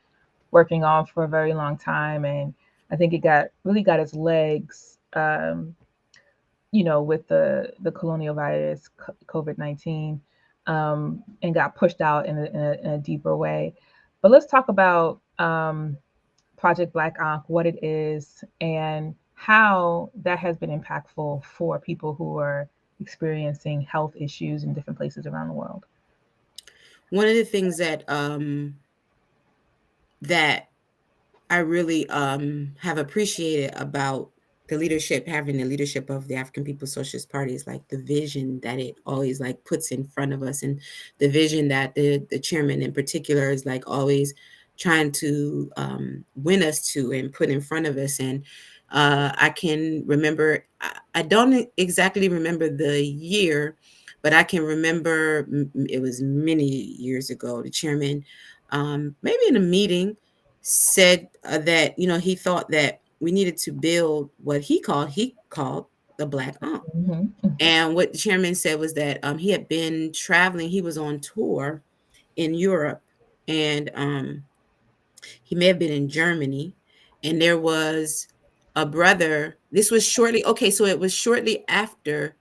working on for a very long time, and I think it got its legs, with the colonial virus, COVID-19, and got pushed out in a deeper way. But let's talk about Project Black Ankh, what it is, and how that has been impactful for people who are experiencing health issues in different places around the world. One of the things that I really have appreciated about having the leadership of the African People's Socialist Party is like the vision that it always like puts in front of us, and the vision that the chairman in particular is like always trying to win us to and put in front of us. And I can remember, I don't exactly remember the year, but I can remember it was many years ago. The chairman, maybe in a meeting, said that he thought that we needed to build what he called the Black Ankh. Mm-hmm. And what the chairman said was that he had been traveling. He was on tour in Europe, and he may have been in Germany, and there was a brother. This was shortly. Okay, so it was shortly after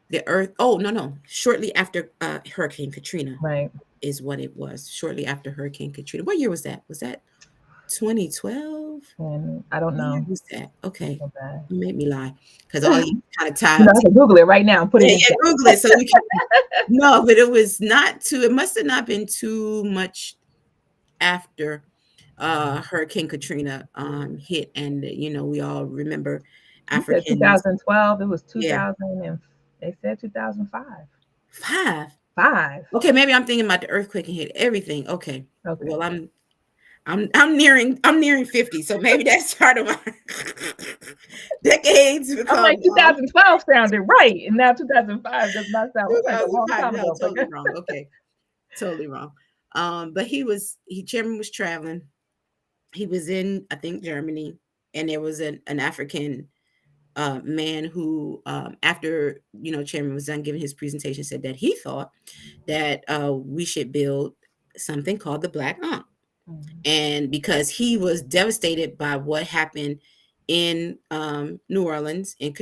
the earth. Oh, no, shortly after Hurricane Katrina Right. is what it was. Shortly after Hurricane Katrina. What year was that? Was that 2012? And I don't What year know. was that? Okay. So bad. You made me lie because all you kind of tie You up. know, I can Google it right now and put it Yeah, in yeah, chat. Google it so we can. No, but it was not too. It must have not been too much after Hurricane Katrina hit, and we all remember You said Africans. 2012. It was Yeah, 2000, and they said 2005. 5. 5. Okay, maybe I'm thinking about the earthquake and hit everything. Okay, Okay. well I'm nearing 50, so maybe that's part of my decades I'm become like 2012 sounded right, and now 2005 does not sound. It's like a long 2005. time No, ago. But totally wrong. Okay, totally wrong. But chairman was traveling. He was in, I think, Germany, and there was an African man who, after chairman was done giving his presentation, said that he thought that we should build something called the Black Ankh. Mhm. And because he was devastated by what happened in New Orleans in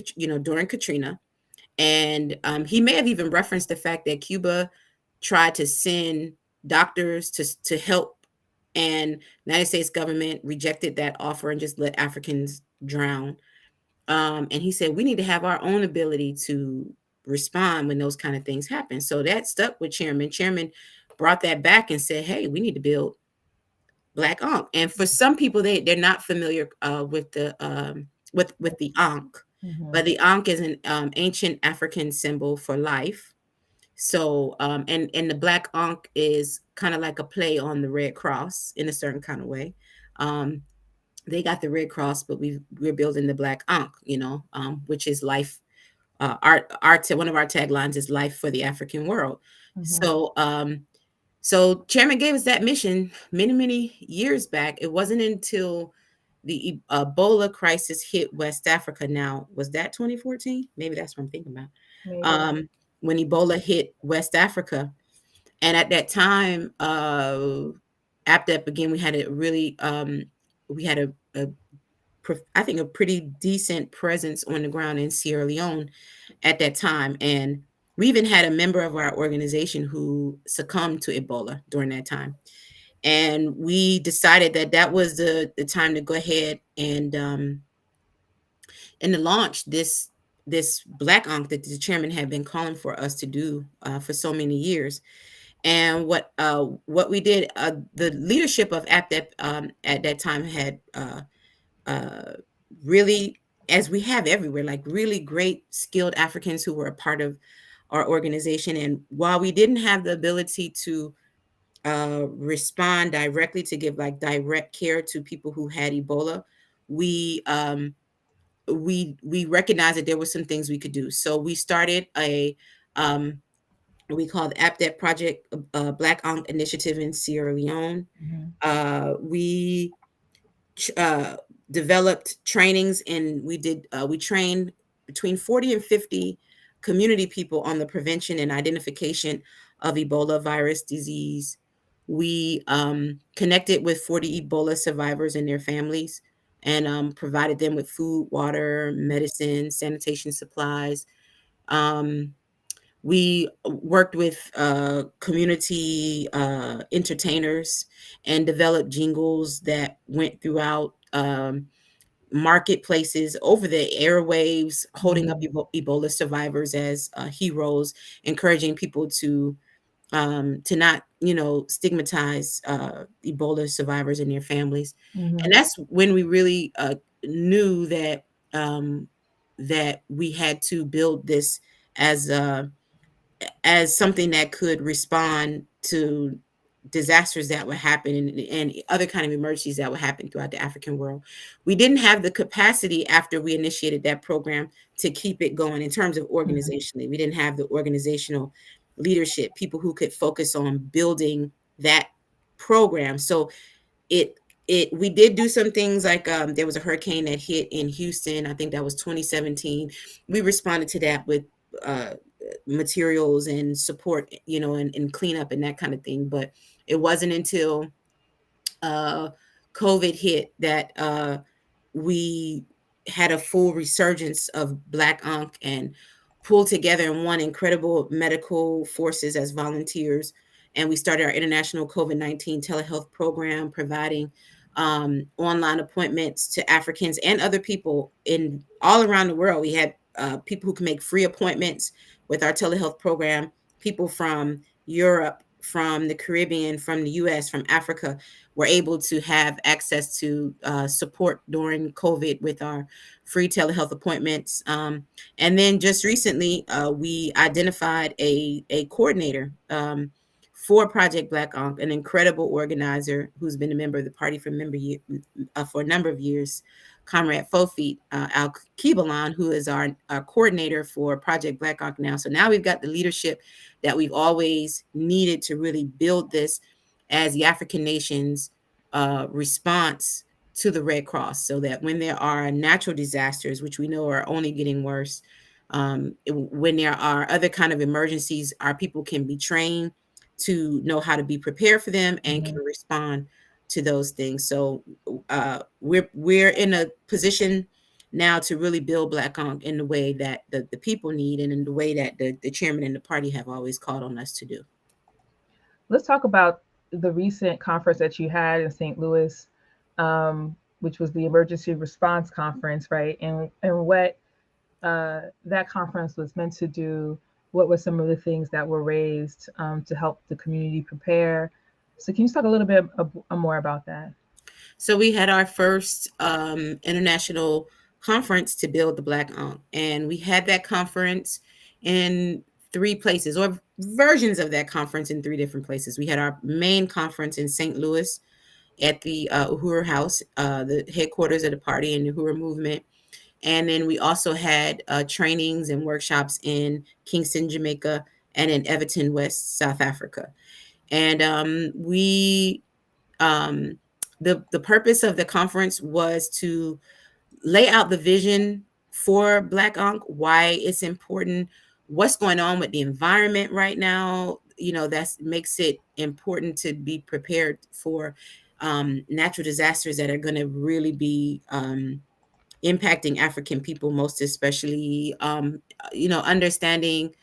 during Katrina, and he may have even referenced the fact that Cuba tried to send doctors to help, and the United States government rejected that offer and just let Africans drown. And he said we need to have our own ability to respond when those kind of things happen. So that stuck with chairman. Chairman brought that back and said, hey, we need to build Black Ankh. And for some people, they're not familiar with the Ankh, Mhm. but the Ankh is an ancient African symbol for life. So and the Black Ankh is kind of like a play on the Red Cross in a certain kind of way. Um, they got the Red Cross, but we're building the Black Ankh, which is life. One of our taglines is life for the African world. Mhm. So chairman gave us that mission many, many years back. It wasn't until the Ebola crisis hit West Africa. Now, was that 2014? Maybe that's what I'm thinking about. Maybe. When Ebola hit West Africa, and at that time, APDEP again, we had I think a pretty decent presence on the ground in Sierra Leone at that time, and we even had a member of our organization who succumbed to Ebola during that time. And we decided that that was the time to go ahead and to launch this Black Ankh that the chairman had been calling for us to do for so many years. And what we did, the leadership of APDEP at that time had uh, really, as we have everywhere, like really great skilled Africans who were a part of our organization. And while we didn't have the ability to respond directly to give like direct care to people who had Ebola, we we recognized that there were some things we could do. So we started a um, we call the APDEP Project Black Ankh Initiative in Sierra Leone. Mm-hmm. We uh, developed trainings, and we trained between 40 and 50 community people on the prevention and identification of Ebola virus disease. We connected with 40 Ebola survivors and their families, and provided them with food, water, medicine, sanitation supplies. Um, we worked with community entertainers and developed jingles that went throughout marketplaces over the airwaves, holding up Mm-hmm. Ebola survivors as heroes, encouraging people to not, stigmatize Ebola survivors and their families. Mm-hmm. And that's when we really knew um, that we had to build this as a as something that could respond to disasters that would happen, and other kind of emergencies that would happen throughout the African world. We didn't have the capacity after we initiated that program to keep it going in terms of Mm-hmm. organizationally. We didn't have the organizational leadership, people who could focus on building that program. So it we did do some things like there was a hurricane that hit in Houston. I think that was 2017. We responded to that with uh, materials and support, and cleanup and that kind of thing. But it wasn't until uh, COVID hit that we had a full resurgence of Black Ankh and pulled together in one incredible medical forces as volunteers. And we started our international COVID-19 telehealth program, providing online appointments to Africans and other people in all around the world. We had people who can make free appointments with our telehealth program, people from Europe, from the Caribbean, from the US, from Africa, were able to have access to support during COVID with our free telehealth appointments. And then just recently, we identified a coordinator for Project Black Ankh, an incredible organizer who's been a member of the party for a number of years, Comrade Fofi Al Kibalan, who is our coordinator for Project Black Ankh now. So now we've got the leadership that we've always needed to really build this as the African nations response to the Red Cross, so that when there are natural disasters, which we know are only getting worse, when there are other kind of emergencies, our people can be trained to know how to be prepared for them and Mm-hmm. can respond to those things. So we're in a position now to really build Black Ankh in the way that the people need, and in the way that the chairman and the party have always called on us to do. Let's talk about the recent conference that you had in St. Louis, which was the Emergency Response Conference, right? And what that conference was meant to do. What were some of the things that were raised to help the community prepare? So, can you talk a little bit more about that? So we had our first international conference to build the Black Ankh, and we had that conference in three places, or versions of that conference in three different places. We had our main conference in St. Louis at the Uhuru House, the headquarters of the party and the Uhuru movement. And then we also had trainings and workshops in Kingston, Jamaica, and in Everton, West South Africa. And um, the purpose of the conference was to lay out the vision for Black Ankh, why it's important, what's going on with the environment right now. That makes it important to be prepared for natural disasters that are going to really be impacting African people, most especially. Understanding,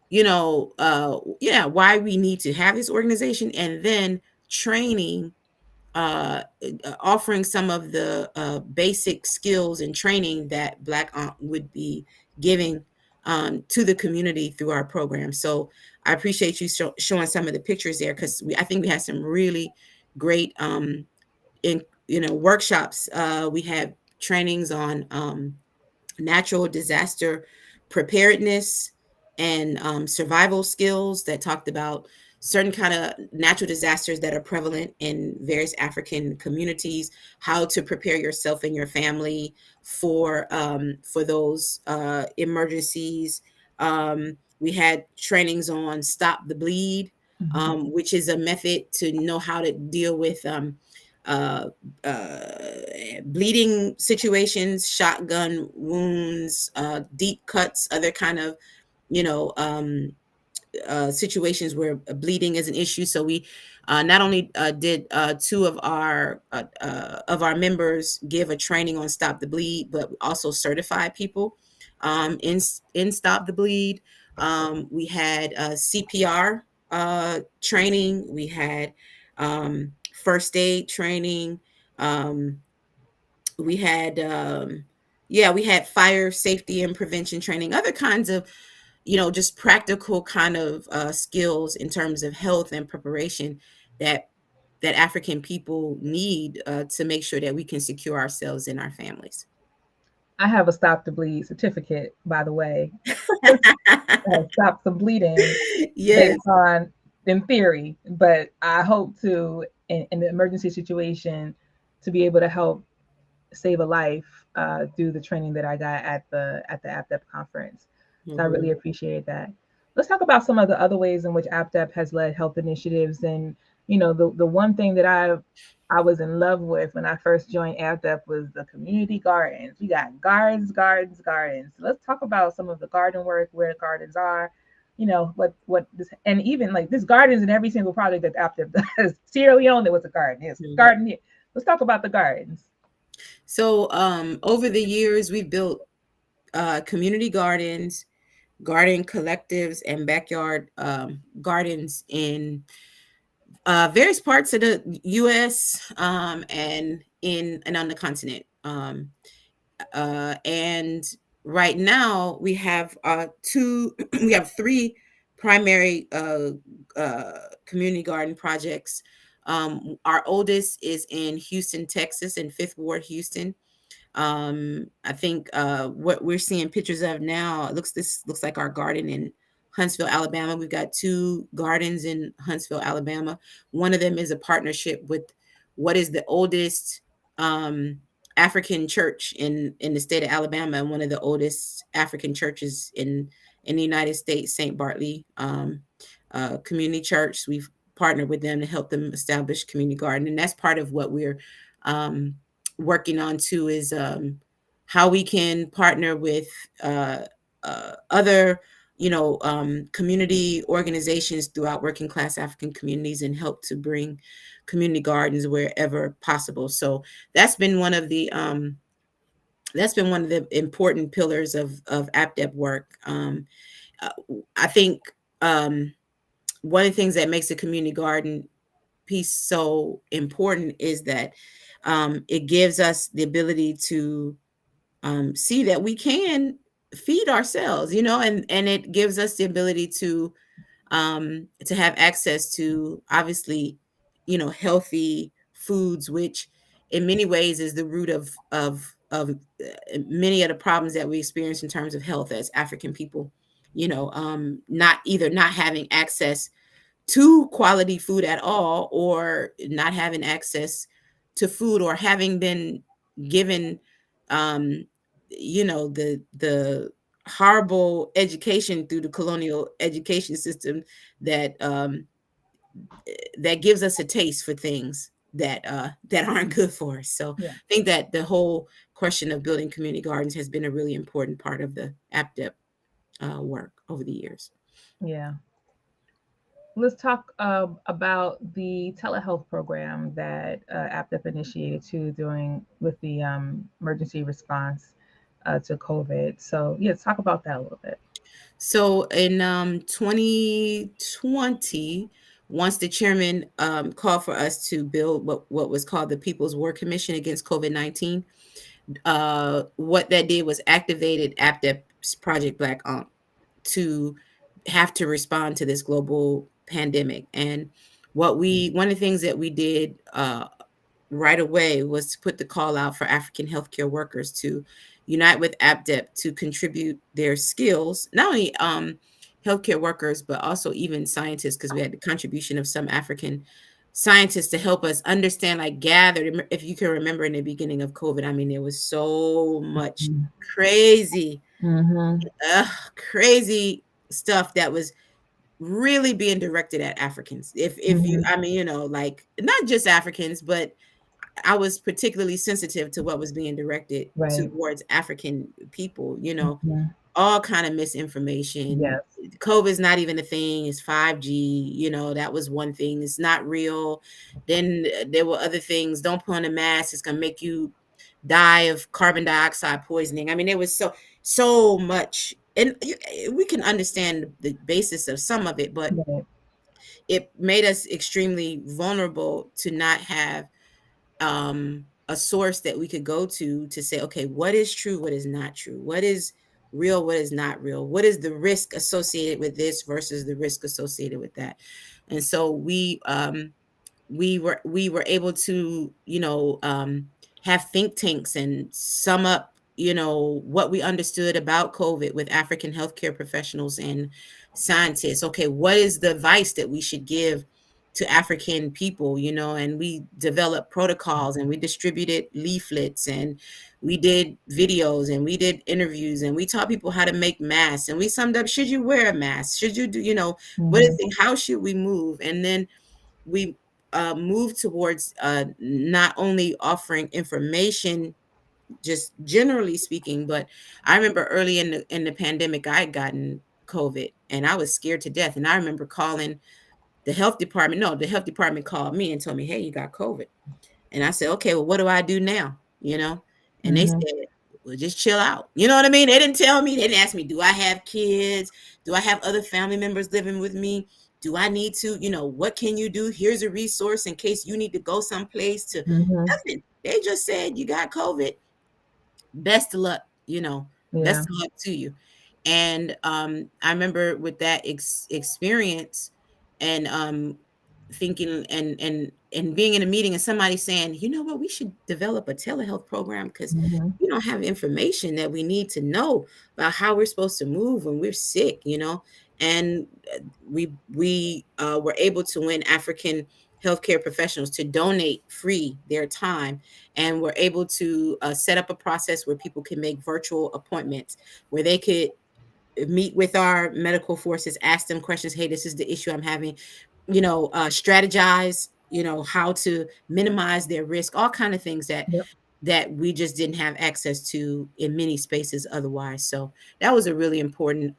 yeah, why we need to have this organization, and then training, offering some of the basic skills and training that Black Aunt would be giving to the community through our program. So I appreciate you showing some of the pictures there, because I think we had some really great in workshops. We had trainings on natural disaster preparedness and survival skills that talked about certain kind of natural disasters that are prevalent in various African communities, how to prepare yourself and your family for those emergencies. We had trainings on stop the bleed, Mhm. which is a method to know how to deal with uh, bleeding situations, shotgun wounds, deep cuts, other kind of, you know, situations where bleeding is an issue. So we not only did two of our members give a training on Stop the Bleed, but we also certified people in Stop the Bleed. We had CPR training. We had first aid training. Um, we had yeah, we had fire safety and prevention training, other kinds of, just practical kind of skills in terms of health and preparation that African people need to make sure that we can secure ourselves and our families. I have a Stop the Bleed certificate, by the way. Stop the bleeding Yes. based on, in theory, but I hope to, in the emergency situation, to be able to help save a life through the training that I got at the APDEP conference. So I Mhm. really appreciate that. Let's talk about some of the other ways in which APDEP has led health initiatives. And the one thing that I was in love with when I first joined APDEP was the community gardens. We got gardens, gardens, gardens. So let's talk about some of the garden work, where gardens are. What this, and even like this gardens in every single project that APDEP does. Sierra Leone, there was a garden. There's a Mhm. garden here. Let's talk about the gardens. So over the years, we've built community gardens, garden collectives, and backyard gardens in various parts of the U.S. And on the continent. And right now we have we have three primary community garden projects. Our oldest is in Houston, Texas, in Fifth Ward, Houston. I think what we're seeing pictures of now, this looks like our garden in Huntsville, Alabama. We've got two gardens in Huntsville, Alabama. One of them is a partnership with what is the oldest um, African church in the state of Alabama, and one of the oldest African churches in the United States, St. Bartley Community Church. We've partnered with them to help them establish community garden, and that's part of what we're um, working on too, is how we can partner with uh, other community organizations throughout working class African communities and help to bring community gardens wherever possible. So that's been one of the important pillars of APDEP work. Uh, I think um, one of the things that makes a community garden piece so important is that it gives us the ability to see that we can feed ourselves, and it gives us the ability to have access to, obviously, healthy foods, which in many ways is the root of many of the problems that we experience in terms of health as African people. Not having access to quality food at all, or not having access to food, or having been given um the horrible education through the colonial education system that that gives us a taste for things that aren't good for us. So Yeah, I think that the whole question of building community gardens has been a really important part of the APDEP work over the years. yeah. Let's talk about the telehealth program that APDEP initiated too during with the emergency response to COVID. So yeah, let's talk about that a little bit. So in 2020, once the chairman called for us to build what was called the People's War Commission against COVID-19, what that did was activated APDEP's Project Black to have to respond to this global pandemic. And one of the things that we did right away was to put the call out for African healthcare workers to unite with APDEP to contribute their skills, not only healthcare workers, but also even scientists, because we had the contribution of some African scientists to help us understand, like gather. If you can remember in the beginning of COVID, I mean, there was so much crazy, Mm-hmm. uh, crazy stuff that was really being directed at Africans. If you, Mm-hmm. I mean, like not just Africans, but I was particularly sensitive to what was being directed Right. towards African people, Mm-hmm. all kind of misinformation. Yes. COVID's not even a thing, it's 5G, that was one thing. It's not real. Then there were other things. Don't put on a mask, it's gonna make you die of carbon dioxide poisoning. I mean, there was so much. And we can understand the basis of some of it, but Right. it made us extremely vulnerable to not have a source that we could go to say, okay, what is true, what is not true, what is real, what is not real, what is the risk associated with this versus the risk associated with that. And so we were able to have think tanks and sum up what we understood about COVID with African healthcare professionals and scientists. Okay, what is the advice that we should give to African people, and we developed protocols and we distributed leaflets and we did videos and we did interviews and we taught people how to make masks and we summed up, should you wear a mask, should you do, what is Mm-hmm. the, how should we move. And then we move towards not only offering information, just generally speaking, but I remember early in the pandemic, I had gotten COVID and I was scared to death. And I remember calling the health department. No, the health department called me and told me, "Hey, you got COVID." And I said, "Okay, well, what do I do now?" And they Mm-hmm. said, "Well, just chill out." You know what I mean? They didn't tell me. They didn't ask me, "Do I have kids? Do I have other family members living with me? Do I need to, what can you do? Here's a resource in case you need to go someplace to." Mm-hmm. Nothing. They just said, "You got COVID. Best of luck, best Yeah. of luck to you." And I remember with that experience and thinking and being in a meeting and somebody saying, "You know what, we should develop a telehealth program because Mm-hmm. we don't have information that we need to know about how we're supposed to move when we're sick." And we were able to win African healthcare professionals to donate free their time, and we're able to set up a process where people can make virtual appointments where they could meet with our medical forces, ask them questions. Hey, this is the issue I'm having, strategize, how to minimize their risk, all kind of things Yep. that we just didn't have access to in many spaces otherwise. So that was a really important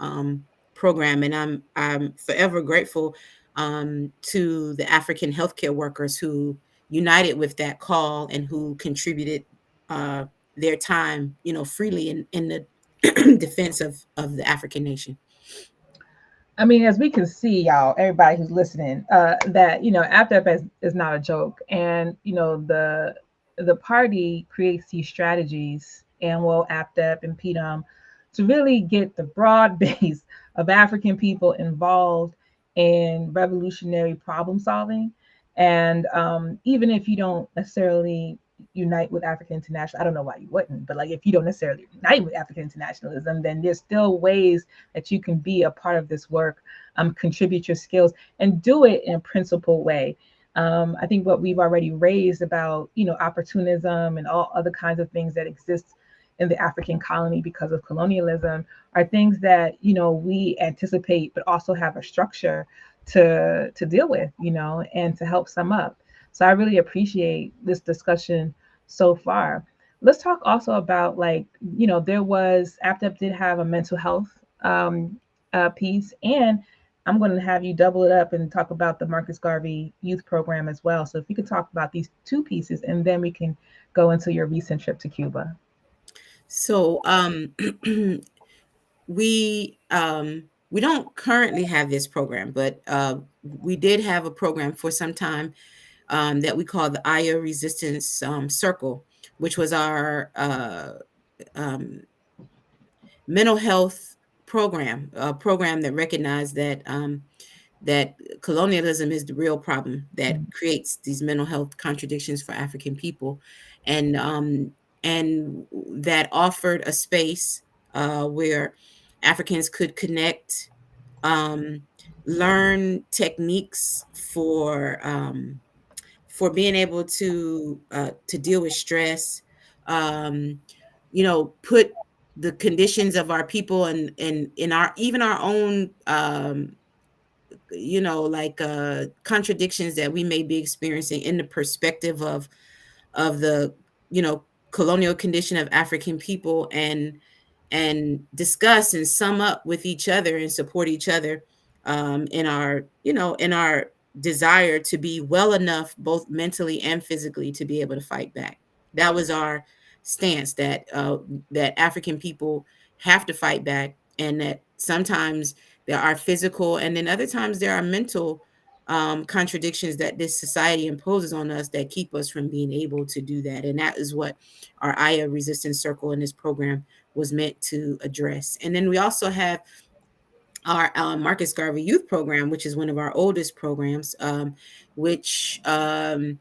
program, and I'm forever grateful to the African healthcare workers who united with that call and who contributed uh, their time, freely in the defense of the African nation. I mean, as we can see, y'all, everybody who's listening, that AppDep is not a joke, and the party creates these strategies, and will AppDep and PDM, to really get the broad base of African people involved in revolutionary problem solving, and even if you don't necessarily unite with African International, I don't know why you wouldn't, but like if you don't necessarily unite with African internationalism, then there's still ways that you can be a part of this work, contribute your skills, and do it in a principled way. I think what we've already raised about, opportunism and all other kinds of things that exist in the African colony because of colonialism are things that, we anticipate, but also have a structure to deal with, and to help sum up. So I really appreciate this discussion so far. Let's talk also about, like, there was APDEP did have a mental health um, piece, and I'm going to have you double it up and talk about the Marcus Garvey Youth Program as well. So if you could talk about these two pieces, and then we can go into your recent trip to Cuba. So we We don't currently have this program, but we did have a program for some time that we call the Aya Resistance Circle, which was our um, mental health program, a program that recognized that colonialism is the real problem that creates these mental health contradictions for African people, and that offered a space where Africans could connect, um, learn techniques for being able to deal with stress, um, put the conditions of our people and in our even our own like contradictions that we may be experiencing in the perspective of the you know colonial condition of African people, and discuss and sum up with each other and support each other in our desire to be well enough both mentally and physically to be able to fight back. That was our stance, that African people have to fight back, and that sometimes there are physical and then other times there are mental contradictions that this society imposes on us that keep us from being able to do that. And that is what our Aya Resistance Circle in this program was meant to address. And then we also have our Marcus Garvey Youth Program, which is one of our oldest programs, which in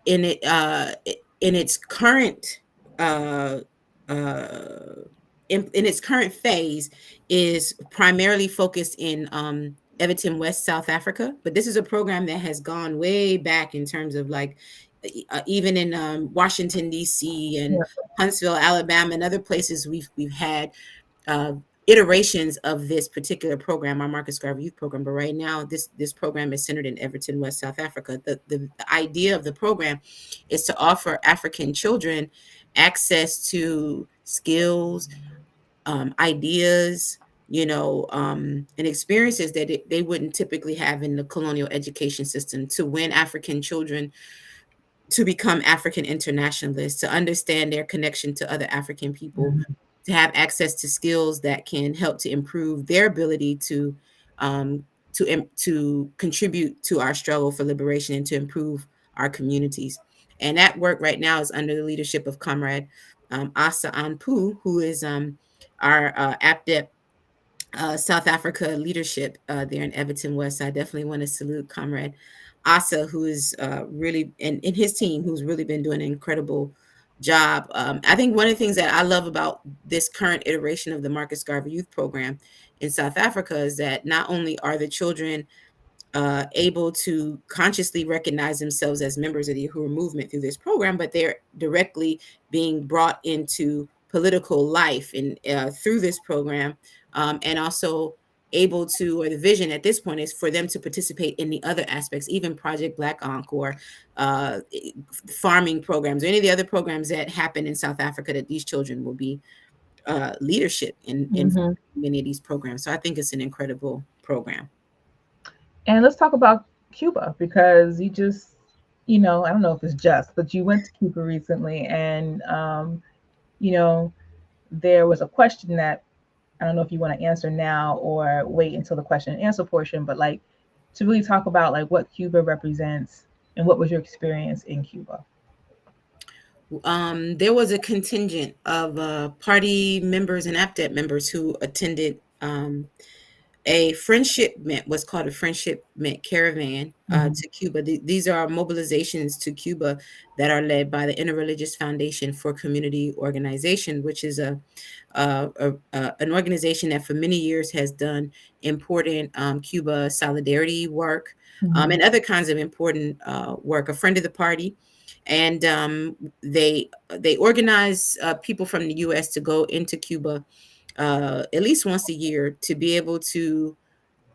it in its current uh, uh, in its current phase is primarily focused in Everton West, South Africa. But this is a program that has gone way back in terms of like even in Washington D.C. and Yeah. Huntsville, Alabama, and other places we've had uh, iterations of this particular program, our Marcus Garvey Youth Program. But right now, this program is centered in Everton West, South Africa. The idea of the program is to offer African children access to skills, ideas, and experiences that they wouldn't typically have in the colonial education system, to win African children to become African internationalists, to understand their connection to other African people, Mhm. to have access to skills that can help to improve their ability um, to contribute to our struggle for liberation and to improve our communities. And that work right now is under the leadership of Comrade Asa Anpu, who is our APDEP South Africa leadership there in Everton West. I definitely want to salute Comrade Asa, who is really, and his team, who's really been doing an incredible job. I think one of the things that I love about this current iteration of the Marcus Garvey Youth Program in South Africa is that not only are the children able to consciously recognize themselves as members of the Uhuru movement through this program, but they're directly being brought into political life and through this program, and also able to, or the vision at this point is for them to participate in the other aspects, even Project Black Ankh or uh, farming programs or any of the other programs that happen in South Africa, that these children will be leadership in Mhm. many of these programs. So I think it's an incredible program. And let's talk about Cuba because you just, I don't know if it's just, but you went to Cuba recently, and you know, there was a question that I don't know if you want to answer now or wait until the question and answer portion, but like to really talk about like what Cuba represents and what was your experience in Cuba. There was a contingent of party members and APDEP members who attended a friendship mint, what's called a friendship mint caravan Mhm. to Cuba. These are mobilizations to Cuba that are led by the Interreligious Foundation for Community Organization, which is an organization that for many years has done important Cuba solidarity work, Mhm. and other kinds of important work. A friend of the party, and they organize people from the U.S. to go into Cuba at least once a year to be able to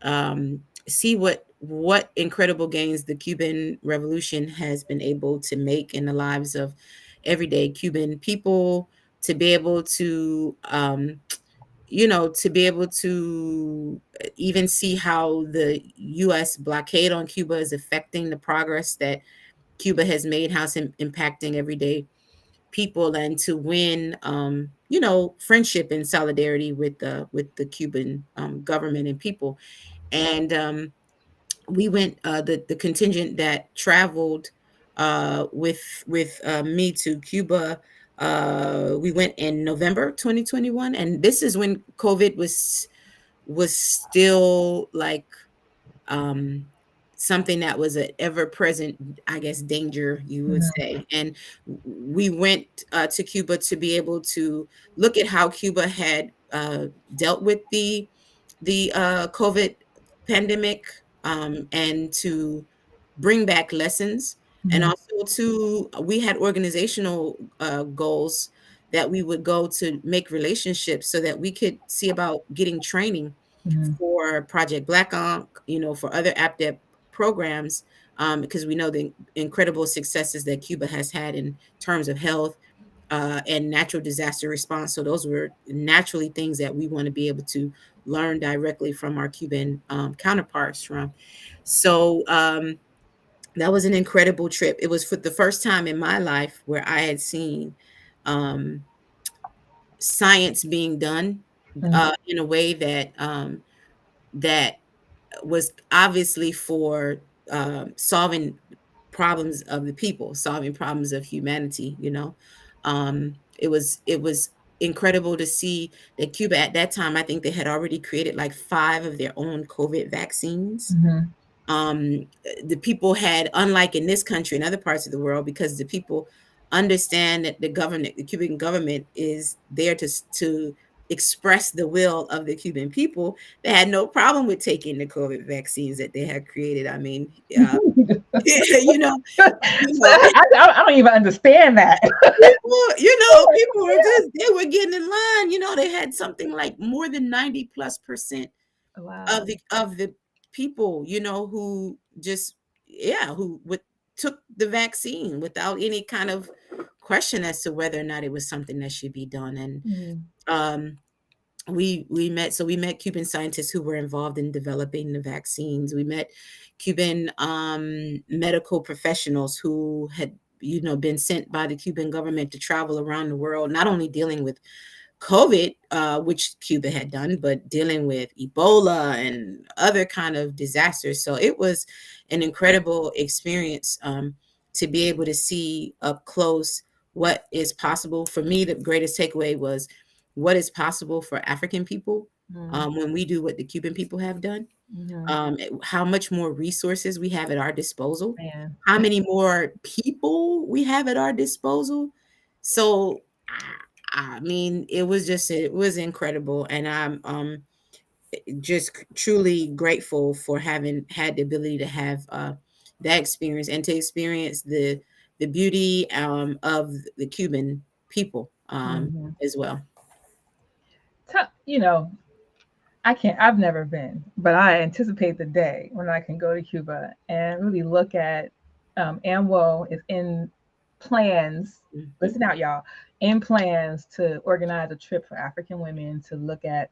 um, see what incredible gains the Cuban Revolution has been able to make in the lives of everyday Cuban people, to be able to to be able to even see how the U.S. blockade on Cuba is affecting the progress that Cuba has made, how it's impacting everyday people and to win, you know, friendship and solidarity with the Cuban government and people. And we went, the contingent that traveled with me to Cuba. We went in November 2021, and this is when COVID was still like, um, something that was an ever present, I guess, danger, you would Mhm. say. And we went to Cuba to be able to look at how Cuba had dealt with the COVID pandemic, and to bring back lessons. And Mhm. also to, we had organizational goals that we would go to make relationships so that we could see about getting training Mhm. for Project Black Ankh, you know, for other APDEP programs, because we know the incredible successes that Cuba has had in terms of health and natural disaster response. So those were naturally things that we want to be able to learn directly from our Cuban counterparts from. So that was an incredible trip. It was for the first time in my life where I had seen um, science being done Mhm. in a way that that was obviously for solving problems of the people, solving problems of humanity. You know, it was incredible to see that Cuba at that time. I think they had already created like 5 of their own COVID vaccines. Mhm. The people had, unlike in this country and other parts of the world, because the people understand that the government, the Cuban government, is there to express the will of the Cuban people. They had no problem with taking the COVID vaccines that they had created. I mean, you know, you So know, I don't even understand that. people were just, they were getting in line. You know, they had something like more than 90+% Wow. of the people, you know, who just, yeah, who would took the vaccine without any kind of question as to whether or not it was something that should be done. And Mhm. um we met Cuban scientists who were involved in developing the vaccines. We met Cuban medical professionals who had, you know, been sent by the Cuban government to travel around the world, not only dealing with COVID, which Cuba had done, but dealing with Ebola and other kind of disasters. So it was an incredible experience, to be able to see up close what is possible. For me, the greatest takeaway was what is possible for African people Mhm. when we do what the Cuban people have done. Mhm. How much more resources we have at our disposal, Man. how many more people we have at our disposal. So I mean, it was incredible, and I'm just truly grateful for having had the ability to have that experience and to experience the beauty of the Cuban people Mhm. as well. You know, I can't. I've never been, but I anticipate the day when I can go to Cuba and really look at. AMWO is in plans. Mhm. Listen out, y'all. In plans to organize a trip for African women to look at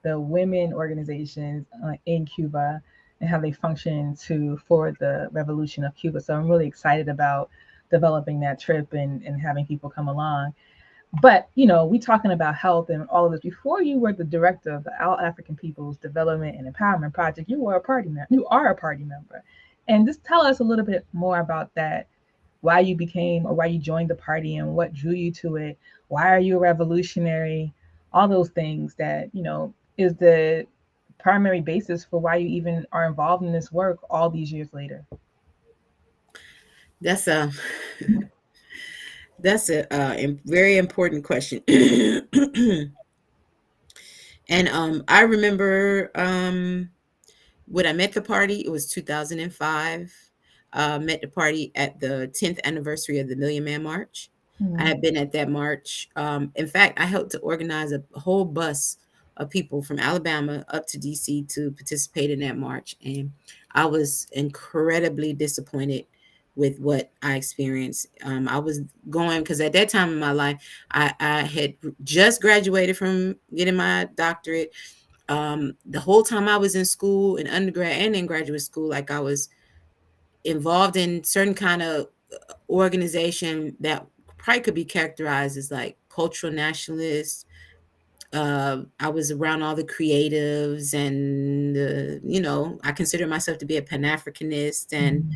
the women organizations in Cuba and how they function to forward the revolution of Cuba. So I'm really excited about developing that trip and having people come along. But we talking about health and all of this. Before you were the director of the All African Peoples Development and Empowerment Project, you were a party member. You are a party member, and just tell us a little bit more about that. Why you became or why you joined the party and what drew you to it. Why are you a revolutionary? All those things that is the primary basis for why you even are involved in this work all these years later. That's a that's a very important question. And I remember when I met the party, it was 2005. Met the party at the 10th anniversary of the Million Man March. I Mm, had been at that march. In fact, I helped to organize a whole bus of people from Alabama up to DC to participate in that march. And I was incredibly disappointed with what I experienced. I was going, because at that time in my life, I had just graduated from getting my doctorate. The whole time I was in school, in undergrad and in graduate school, like I was involved in certain kind of organization that probably could be characterized as like cultural nationalist. I was around all the creatives, and I consider myself to be a Pan-Africanist, and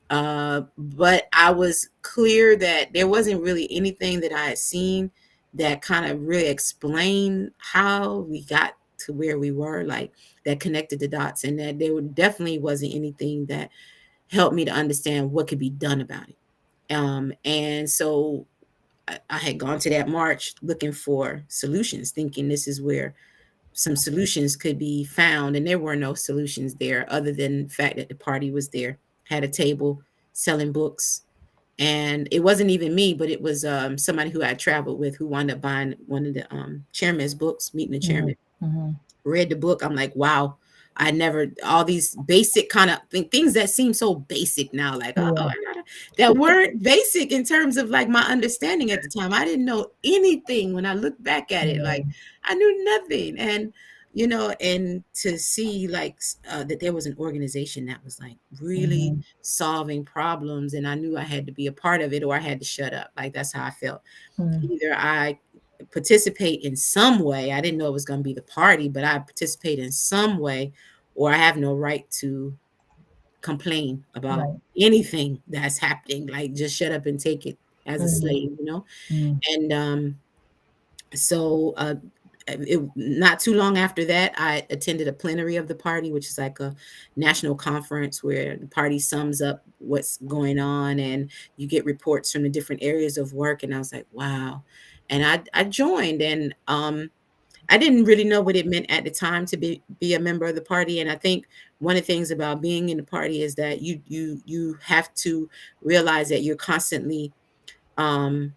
Mhm. but I was clear that there wasn't really anything that I had seen that kind of really explained how we got to where we were, like that connected the dots, and that there definitely wasn't anything that helped me to understand what could be done about it. And so I had gone to that march looking for solutions, thinking this is where some solutions could be found, and there were no solutions there other than the fact that the party was there, had a table selling books, and it wasn't even me, but it was somebody who I traveled with who wound up buying one of the chairman's books, meeting the chairman. Mhm. Mhm. Read the book. I'm like, wow. I never all these basic kind of things that seem so basic now, like Yeah. that weren't basic in terms of like my understanding at the time. I didn't know anything when I look back at it. Like Mhm. I knew nothing, and and to see like that there was an organization that was like really Mhm. solving problems, and I knew I had to be a part of it or I had to shut up. Like that's how I felt. Mhm. Either I participate in some way. I didn't know it was going to be the party, but I participate in some way, or I have no right to complain about Right. anything that's happening. Like just shut up and take it as a Mhm. slave. Mhm. And so not too long after that, I attended a plenary of the party, which is like a national conference where the party sums up what's going on, and you get reports from the different areas of work. And I was like, wow. And I joined, and I didn't really know what it meant at the time to be a member of the party. And I think one of the things about being in the party is that you have to realize that you're constantly um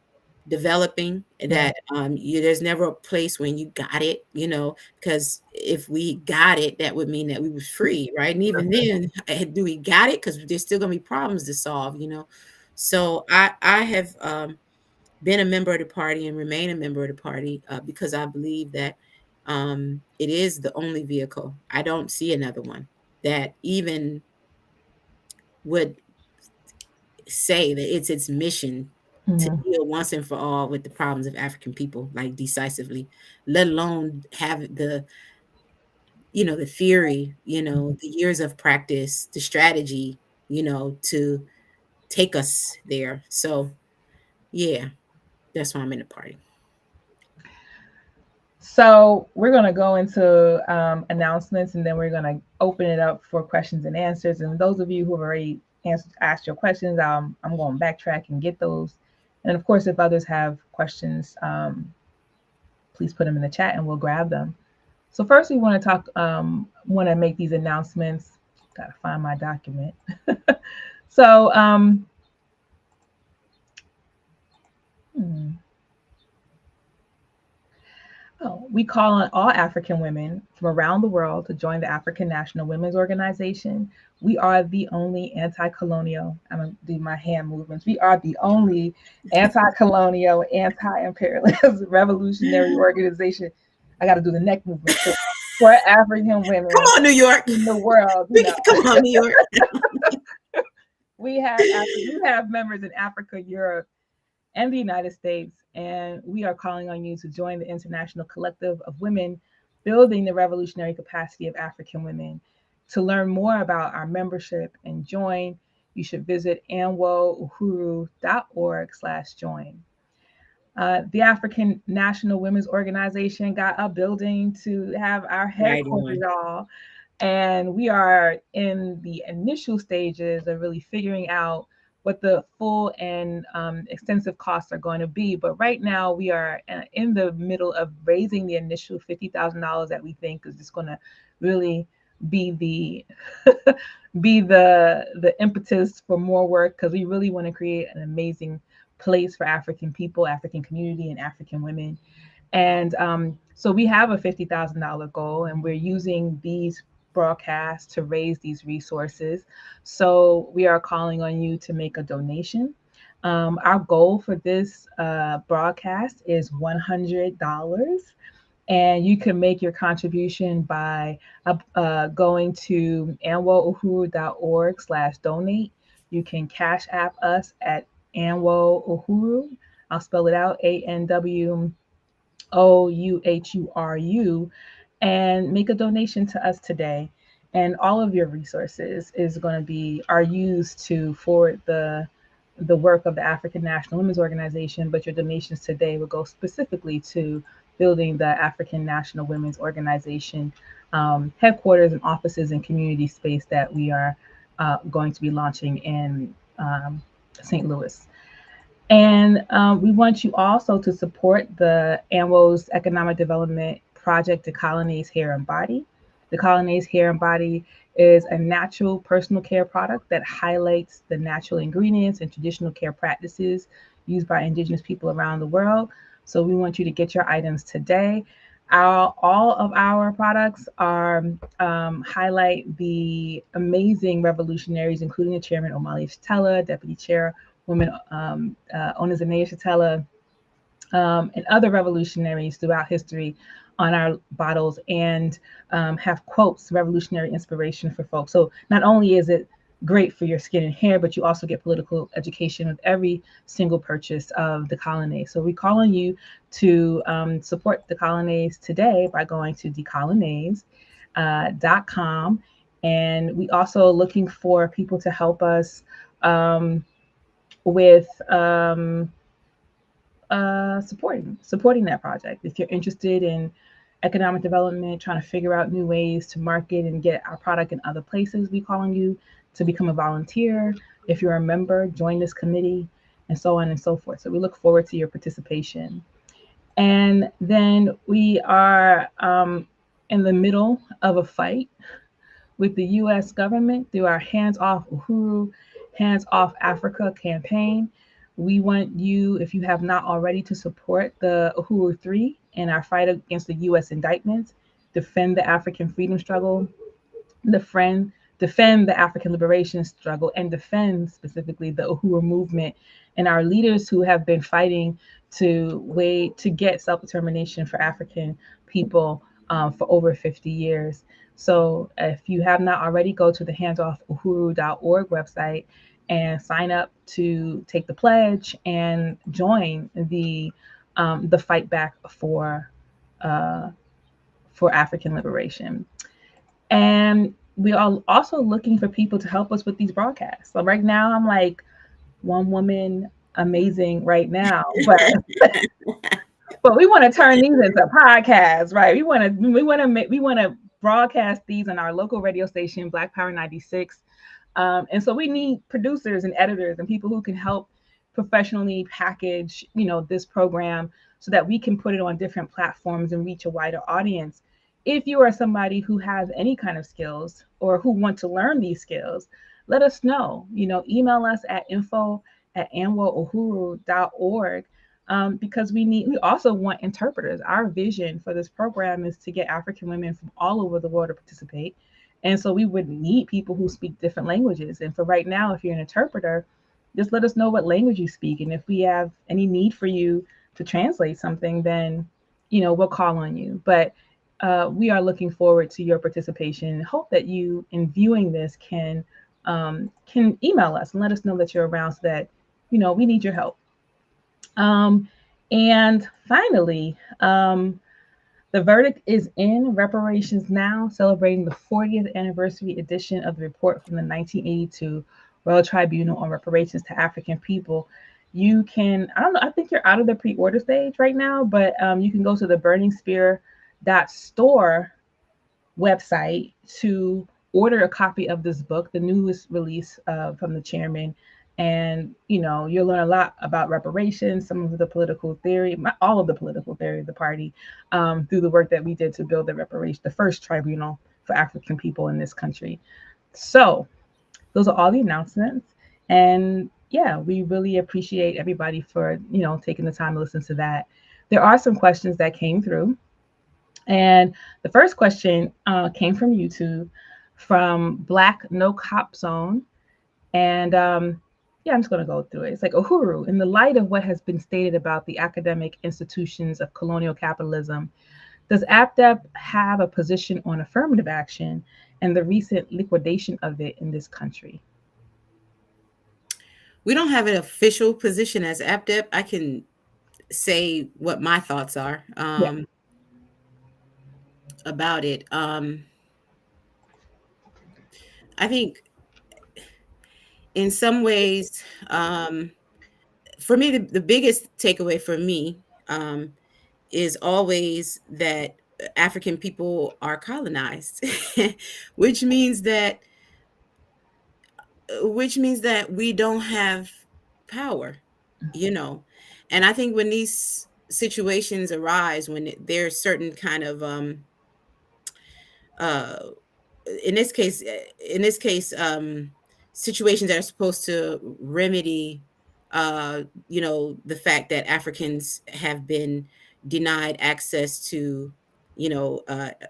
developing, Right. that there's never a place when you got it, because if we got it, that would mean that we was free, right? And even then, do we got it? Because there's still gonna be problems to solve. So I have been a member of the party and remain a member of the party, because I believe that it is the only vehicle. I don't see another one that even would say that it's its mission to Mhm. deal once and for all with the problems of African people, like decisively, let alone have the theory, the years of practice, the strategy, to take us there. So yeah, that's why I'm in the party. So we're going to go into announcements, and then we're going to open it up for questions and answers. And those of you who have already asked your questions, I'm going to backtrack and get those. And of course, if others have questions, please put them in the chat and we'll grab them. So first, we want to want to make these announcements. Got to find my document. So, hmm. Oh, we call on all African women from around the world to join the African National Women's Organization. We are the only anti colonial, I'm going to do my hand movements. We are the only anti colonial, anti imperialist revolutionary organization. I got to do the neck movement for African Come women on, New York. in the world. Come on, New York. We have members in Africa, Europe, and the United States, and we are calling on you to join the international collective of women building the revolutionary capacity of African women. To learn more about our membership and join, you should visit anwouhuru.org/join. The African National Women's Organization got a building to have our Right headquarters, on. all, and we are in the initial stages of really figuring out what the full and extensive costs are going to be. But right now, we are in the middle of raising the initial $50,000 that we think is just going to really be the be the impetus for more work, because we really want to create an amazing place for African people, African community, and African women. And so we have a $50,000 goal, and we're using these broadcasts to raise these resources. So we are calling on you to make a donation. Our goal for this broadcast is $100. And you can make your contribution by going to anwouhuru.org/donate. You can cash app us at Anwo Uhuru. I'll spell it out, ANWOUHURU, and make a donation to us today. And all of your resources is going to be are used to forward the work of the African National Women's Organization, but your donations today will go specifically to building the African National Women's Organization headquarters and offices and community space that we are going to be launching in St. Louis. And we want you also to support the AMWO's Economic Development Project to Colonize Hair and Body. The Colonize Hair and Body is a natural personal care product that highlights the natural ingredients and traditional care practices used by Indigenous people around the world. So we want you to get your items today. All of our products are highlight the amazing revolutionaries, including the chairman Omali Shatella, deputy chair women Onizanaia Shatella, and other revolutionaries throughout history on our bottles, and have quotes, revolutionary inspiration for folks. So not only is it great for your skin and hair, but you also get political education with every single purchase of the Colonnade. So we call on you to support the Colonnades today by going to decolonnades.com. And we also looking for people to help us with supporting that project. If you're interested in economic development, trying to figure out new ways to market and get our product in other places, we calling you to become a volunteer. If you're a member, join this committee, and so on and so forth. So we look forward to your participation. And then we are in the middle of a fight with the US government through our Hands Off Uhuru, Hands Off Africa campaign. We want you, if you have not already, to support the Uhuru 3 in our fight against the US indictments, defend the African freedom struggle, defend the African liberation struggle, and defend specifically the Uhuru movement and our leaders who have been fighting to get self-determination for African people for over 50 years. So if you have not already, go to the handsoffuhuru.org website and sign up to take the pledge and join the fight back uh, for African liberation. And we are also looking for people to help us with these broadcasts. So right now, I'm like one woman amazing right now, but we want to turn these into podcasts, right? We want to broadcast these on our local radio station, Black Power 96. And so we need producers and editors and people who can help professionally package, this program so that we can put it on different platforms and reach a wider audience. If you are somebody who has any kind of skills or who want to learn these skills, let us know. Email us at info@anwouhuru.org, because we also want interpreters. Our vision for this program is to get African women from all over the world to participate. And so we would need people who speak different languages. And for right now, if you're an interpreter, just let us know what language you speak. And if we have any need for you to translate something, then, we'll call on you. But we are looking forward to your participation and hope that you, in viewing this, can email us and let us know that you're around so that, we need your help. And finally, the verdict is in. Reparations Now, celebrating the 40th anniversary edition of the report from the 1982 Royal Tribunal on Reparations to African People. You can, I don't know, I think you're out of the pre-order stage right now, but you can go to the burningspear.store website to order a copy of this book, the newest release from the chairman. And you'll learn a lot about reparations, some of the political theory, not all of the political theory of the party, through the work that we did to build the first tribunal for African people in this country. So those are all the announcements. And yeah, we really appreciate everybody for taking the time to listen to that. There are some questions that came through. And the first question came from YouTube, from Black No Cop Zone. And yeah, I'm just going to go through it. It's like, Uhuru, in the light of what has been stated about the academic institutions of colonial capitalism, does APDEP have a position on affirmative action and the recent liquidation of it in this country? We don't have an official position as APDEP. I can say what my thoughts are Yeah. about it. I think in some ways, um, for me, the biggest takeaway for me is always that African people are colonized, which means that we don't have power, you know. And I think when these situations arise, when there's certain kind of uh in this case in this case situations that are supposed to remedy uh the fact that Africans have been denied access to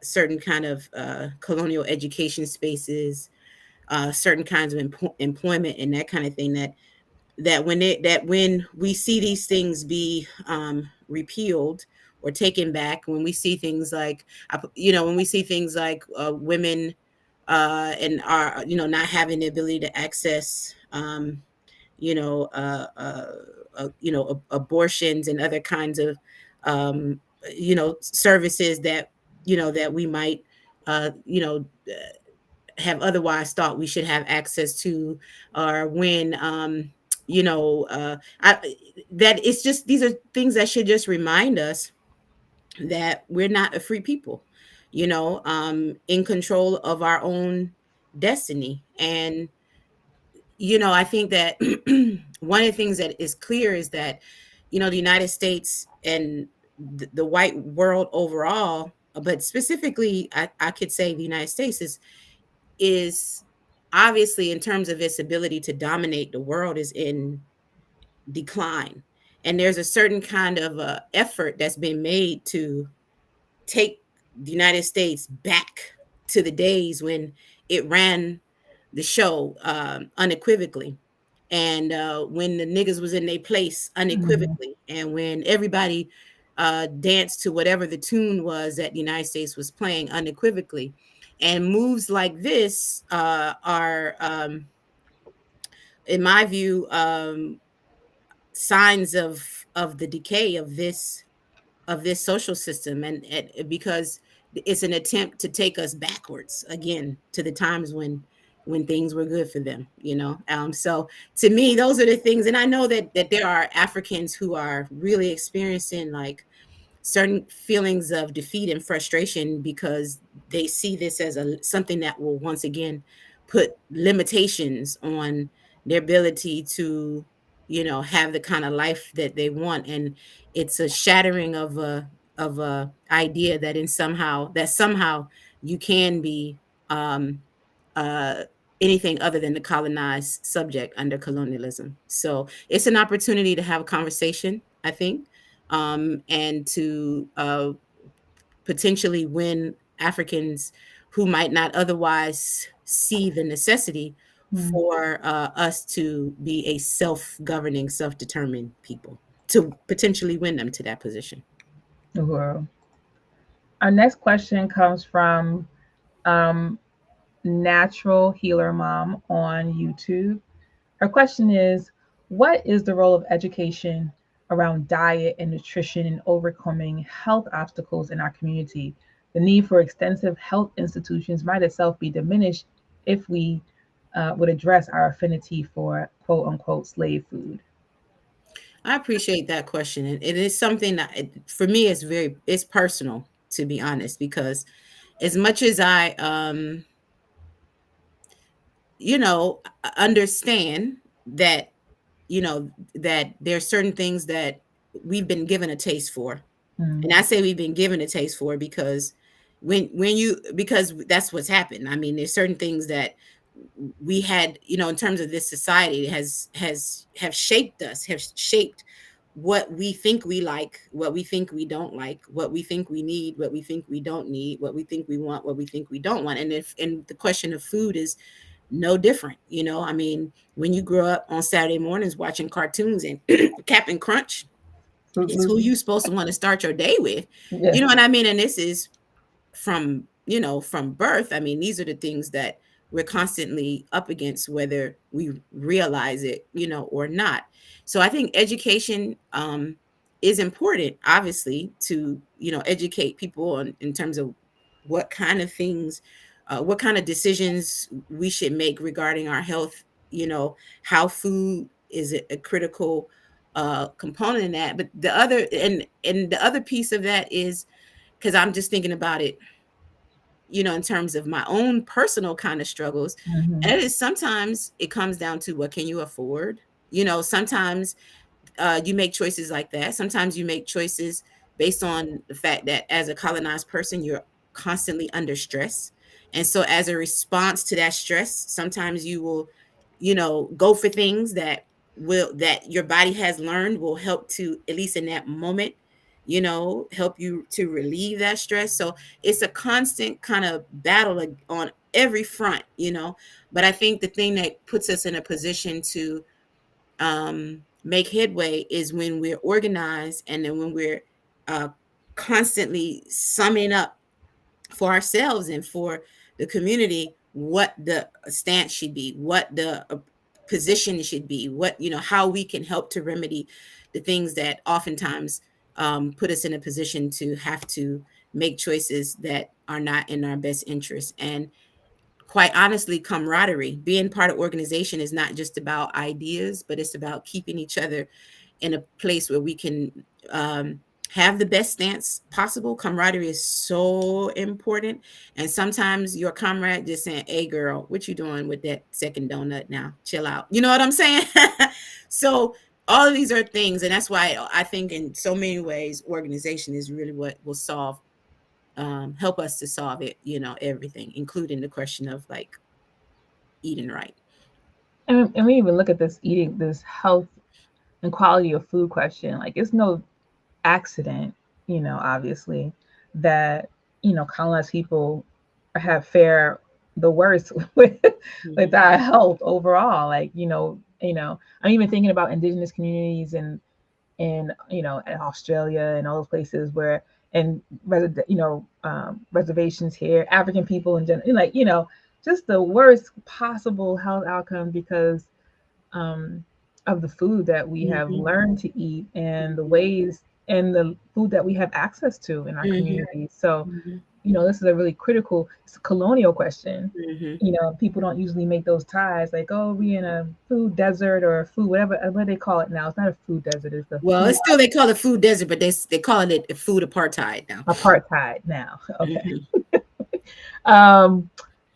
certain kind of colonial education spaces, certain kinds of employment and that kind of thing, that when we see these things be repealed or taken back, when we see things like when we see things like women and are not having the ability to access you know abortions and other kinds of um services that that we might uh you know have otherwise thought we should have access to, or when I that it's just, these are things that should just remind us that we're not a free people, in control of our own destiny. And I think that one of the things that is clear is that the United States and the white world overall, but specifically I could say the United States is obviously, in terms of its ability to dominate the world, is in decline. And there's a certain kind of effort that's been made to take the United States back to the days when it ran the show unequivocally, and when the niggas was in their place Mhm. unequivocally, and when everybody danced to whatever the tune was that the United States was playing unequivocally. And moves like this are, in my view, signs of the decay of this social system, and because it's an attempt to take us backwards again to the times when things were good for them, so to me, those are the things. And I know that there are Africans who are really experiencing like certain feelings of defeat and frustration because they see this as something that will once again put limitations on their ability to have the kind of life that they want. And it's a shattering of a idea that somehow you can be um uh anything other than the colonized subject under colonialism. So it's an opportunity to have a conversation, I think, and to potentially win Africans who might not otherwise see the necessity Mhm. for us to be a self-governing, self-determined people, to potentially win them to that position. Uhuru. Our next question comes from um, Natural Healer Mom on YouTube. Her question is, what is the role of education around diet and nutrition in overcoming health obstacles in our community? The need for extensive health institutions might itself be diminished if we would address our affinity for quote unquote slave food. I appreciate that question, and it is something that for me it's personal, to be honest, because as much as I understand that that there's certain things that we've been given a taste for. Mm, And I say we've been given a taste for because because that's what's happened. I mean, there's certain things that we had, in terms of this society, have shaped us, have shaped what we think we like, what we think we don't like, what we think we need, what we think we don't need, what we think we want, what we think we don't want. And the question of food is no different. I mean, when you grow up on Saturday mornings watching cartoons and Captain Crunch, Fruit it's who Loops. you supposed to want to start your day with. Yeah. You know what I mean? And this is from birth. I mean, these are the things that we're constantly up against, whether we realize it, or not. So I think education is important, obviously, to educate people on in terms of what kind of things, what kind of decisions we should make regarding our health. How food is a critical component in that. But the other piece of that is, because I'm just thinking about it, in terms of my own personal kind of struggles. Mm-hmm. And it is, sometimes it comes down to, what can you afford? Sometimes you make choices like that. Sometimes you make choices based on the fact that as a colonized person, you're constantly under stress. And so as a response to that stress, sometimes you will, go for things that your body has learned will help to, at least in that moment, help you to relieve that stress. So it's a constant kind of battle, like, on every front. But I think the thing that puts us in a position to make headway is when we're organized, and then when we're uh, constantly summing up for ourselves and for the community what the stance should be, what the position should be, what, how we can help to remedy the things that oftentimes put us in a position to have to make choices that are not in our best interest. And quite honestly, camaraderie, being part of organization, is not just about ideas, but it's about keeping each other in a place where we can um, have the best stance possible. Camaraderie is so important. And sometimes your comrade just saying, "Hey girl, what you doing with that second donut now? Chill out." You know what I'm saying? So all of these are things. And that's why I think in so many ways, organization is really what will help us to solve it, everything, including the question of, like, eating right. And we even look at this health and quality of food question. Like, it's no accident, obviously, that colonized people have fare the worst with Mhm. our health overall. Like, I'm even thinking about indigenous communities in in Australia and all those places where, and reservations here, African people in general, like, just the worst possible health outcome because um, of the food that we have Mhm. learned to eat and the Mhm. ways and the food that we have access to in our Mhm. communities. So, Mhm. this is a really critical, it's a colonial question. Mhm. People don't usually make those ties like, oh, we in a food desert or a food, whatever, what they call it now. It's not a food desert, it's a Well, food it's still, they call it food desert, but they calling it food apartheid now. apartheid now. Okay. Mhm. Um,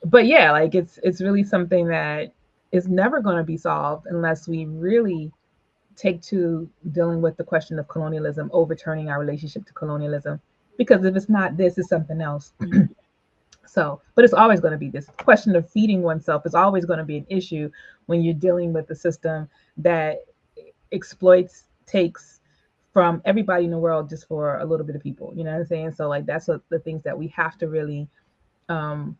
but yeah, like it's really something that is never going to be solved unless we really take to dealing with the question of colonialism, overturning our relationship to colonialism. Because if it's not this, it's something else. Mhm. So, but it's always going to be this question of feeding oneself is always going to be an issue when you're dealing with the system that exploits, takes from everybody in the world just for a little bit of people. You know what I'm saying? So, like, that's what the things that we have to really um,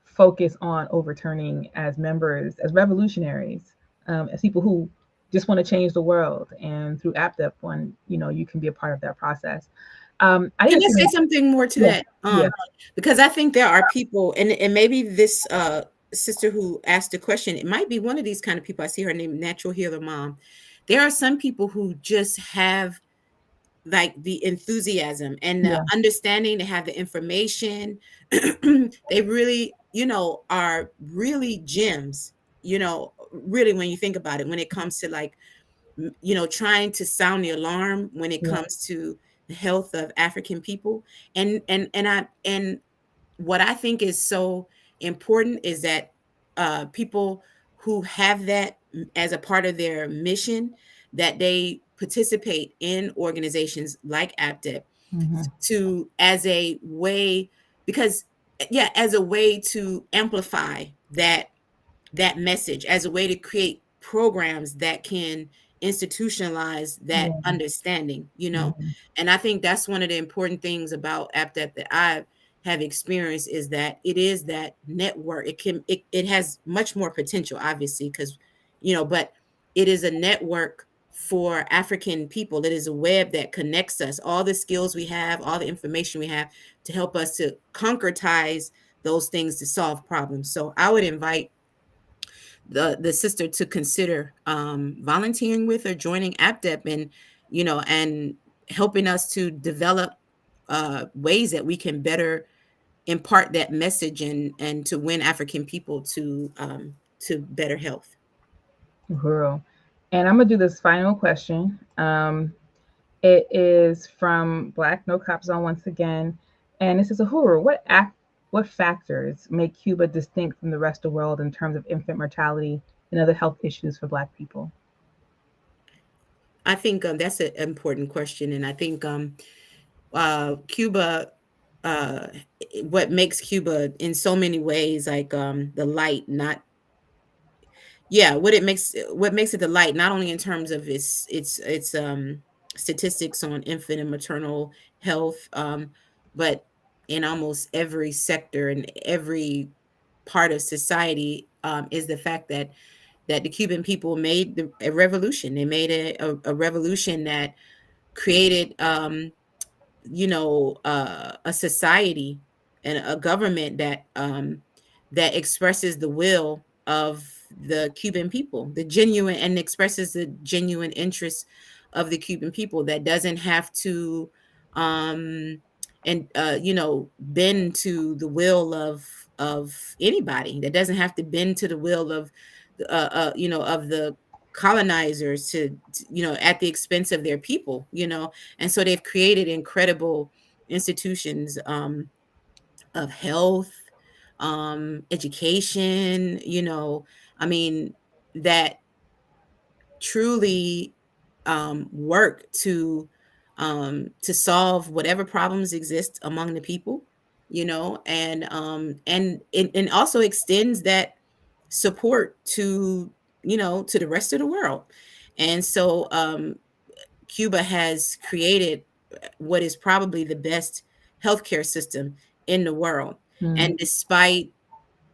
focus on overturning as members, as revolutionaries, as people who just want to change the world. And through AppDep, one, you can be a part of that process. I Can didn't I see say that. something more to Yeah, that? yeah, Because I think there are people, and maybe this sister who asked the question, it might be one of these kind of people. I see her name, Natural Healer Mom. There are some people who just have, like, the enthusiasm and the yeah. understanding, to have the information. They really, are really gems, really, when you think about it, when it comes to, like, trying to sound the alarm when it Yeah. comes to the health of African people. And what I think is so important is that people who have that as a part of their mission, that they participate in organizations like APDEP, Hmm. to, as a way, because, yeah, as a way to amplify that message, as a way to create programs that can institutionalize that Yeah. understanding. Hmm. And I think that's one of the important things about AppDep that I have experienced, is that it is that network. It has much more potential, obviously, because, but it is a network for African people. It is a web that connects us, all the skills we have, all the information we have, to help us to concretize those things, to solve problems. So I would invite the sister to consider volunteering with or joining AppDep, and helping us to develop ways that we can better impart that message and to win African people to better health. Girl. And I'm gonna do this final question. It is from Black No Cop Zone once again, and this is a Uhuru. What factors make Cuba distinct from the rest of the world in terms of infant mortality and other health issues for Black people? I think that's an important question, and I think Cuba, uh, what makes Cuba in so many ways like the light, not yeah, what makes it the light, not only in terms of its statistics on infant and maternal health, but in almost every sector and every part of society, is the fact that the Cuban people made a revolution. They made a revolution that created a society and a government that expresses the will of the Cuban people, the genuine, and expresses the genuine interests of the Cuban people, that doesn't have to um bend to the will of anybody, that doesn't have to bend to the will of of the colonizers to at the expense of their people. And so they've created incredible institutions of health, education, I mean, that truly work to solve whatever problems exist among the people, and also extends that support to the rest of the world. And so Cuba has created what is probably the best healthcare system in the world. Mm, And despite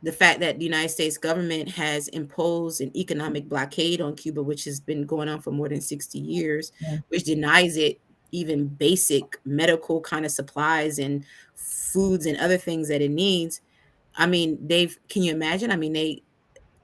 the fact that the United States government has imposed an economic blockade on Cuba, which has been going on for more than 60 years, yeah, which denies it even basic medical kind of supplies and foods and other things that it needs. I mean, can you imagine? I mean, they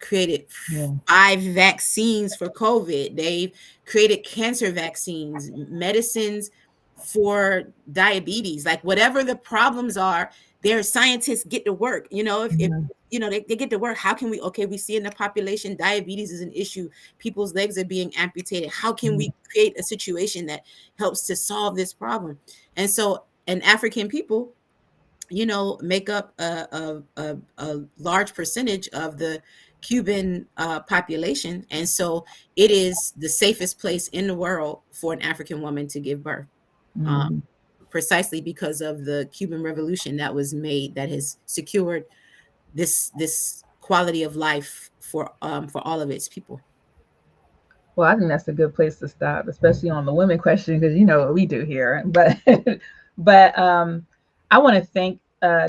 created yeah, 5 vaccines for COVID. They've created cancer vaccines, medicines for diabetes, like whatever the problems are, their scientists get to work. If yeah, they get to work, how can we see in the population diabetes is an issue, people's legs are being amputated. How can yeah. we create a situation that helps to solve this problem? And so, and African people make up a large percentage of the Cuban population. And so it is the safest place in the world for an African woman to give birth, um, Mm. precisely because of the Cuban Revolution that was made, that has secured this quality of life for all of its people. Well, I think that's a good place to stop, especially on the women question, because you know what we do here. But but I want to thank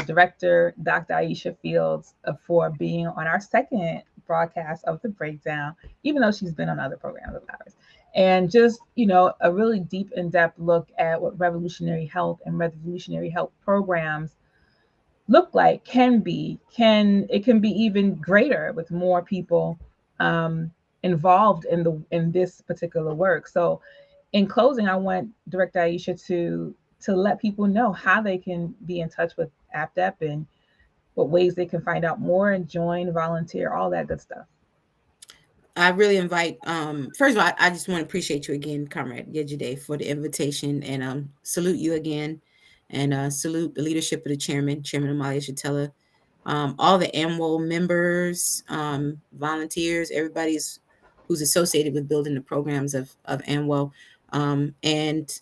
Director Dr. Aisha Fields for being on our second broadcast of the breakdown, even though she's been on other programs of ours. And just, a really deep, in depth look at what revolutionary health and revolutionary health programs look like, can be even greater with more people um, involved in this particular work. So in closing, I want Director Aisha to let people know how they can be in touch with APDEP and what ways they can find out more and join, volunteer, all that good stuff. I really invite, first of all, I just want to appreciate you again, Comrade Yejide, for the invitation, and salute you again, and salute the leadership of the Chairman Amalia Shatella, all the AMWO members, volunteers, everybody's who's associated with building the programs of AMWO. And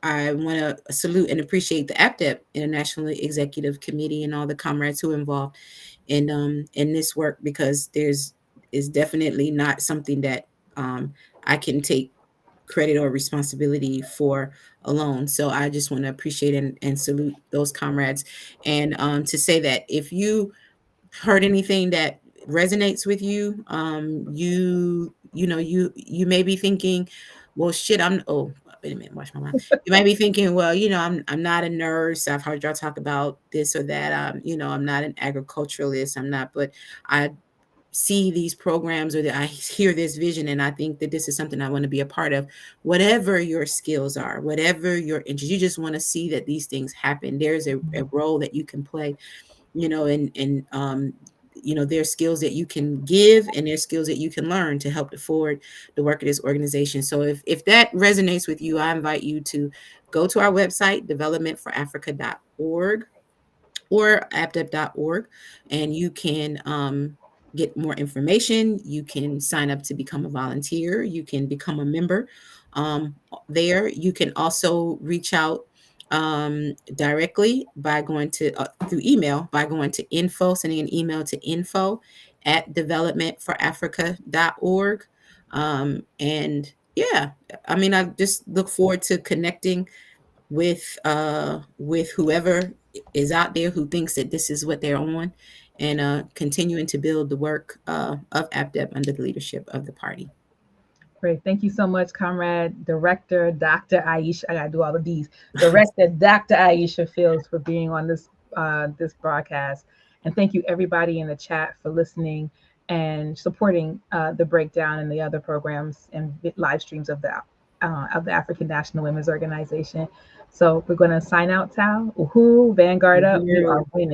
I want to salute and appreciate the APDEP, International Executive Committee, and all the comrades who are involved in this work, because there's is definitely not something that I can take credit or responsibility for alone. So I just want to appreciate and salute those comrades, and to say that if you heard anything that resonates with you, you may be thinking, well, shit, wait a minute, watch my mouth. You might be thinking, well, I'm not a nurse. I've heard y'all talk about this or that. I'm not an agriculturalist. I'm not, but I see these programs, or that I hear this vision and I think that this is something I want to be a part of, whatever your skills are, whatever your interest, you just want to see that these things happen. There's a role that you can play, and there's skills that you can give, and there's skills that you can learn to help to forward the work of this organization. So if that resonates with you, I invite you to go to our website, developmentforafrica.org or apdep.org, and you can get more information. You can sign up to become a volunteer. You can become a member um, there. You can also reach out directly by going to through email, by going to info, sending an email to info @developmentforafrica.org. And yeah, I mean, I just look forward to connecting with whoever is out there who thinks that this is what they're on, and continuing to build the work of APDEP under the leadership of the party. Great. Thank you so much, Comrade Director Dr. Aisha. I gotta do all of these. Director Dr. Aisha Fields for being on this broadcast, and thank you everybody in the chat for listening and supporting the breakdown and the other programs and live streams of the African National Women's Organization. So we're going to sign out, Tal. Vanguard up. We are winning.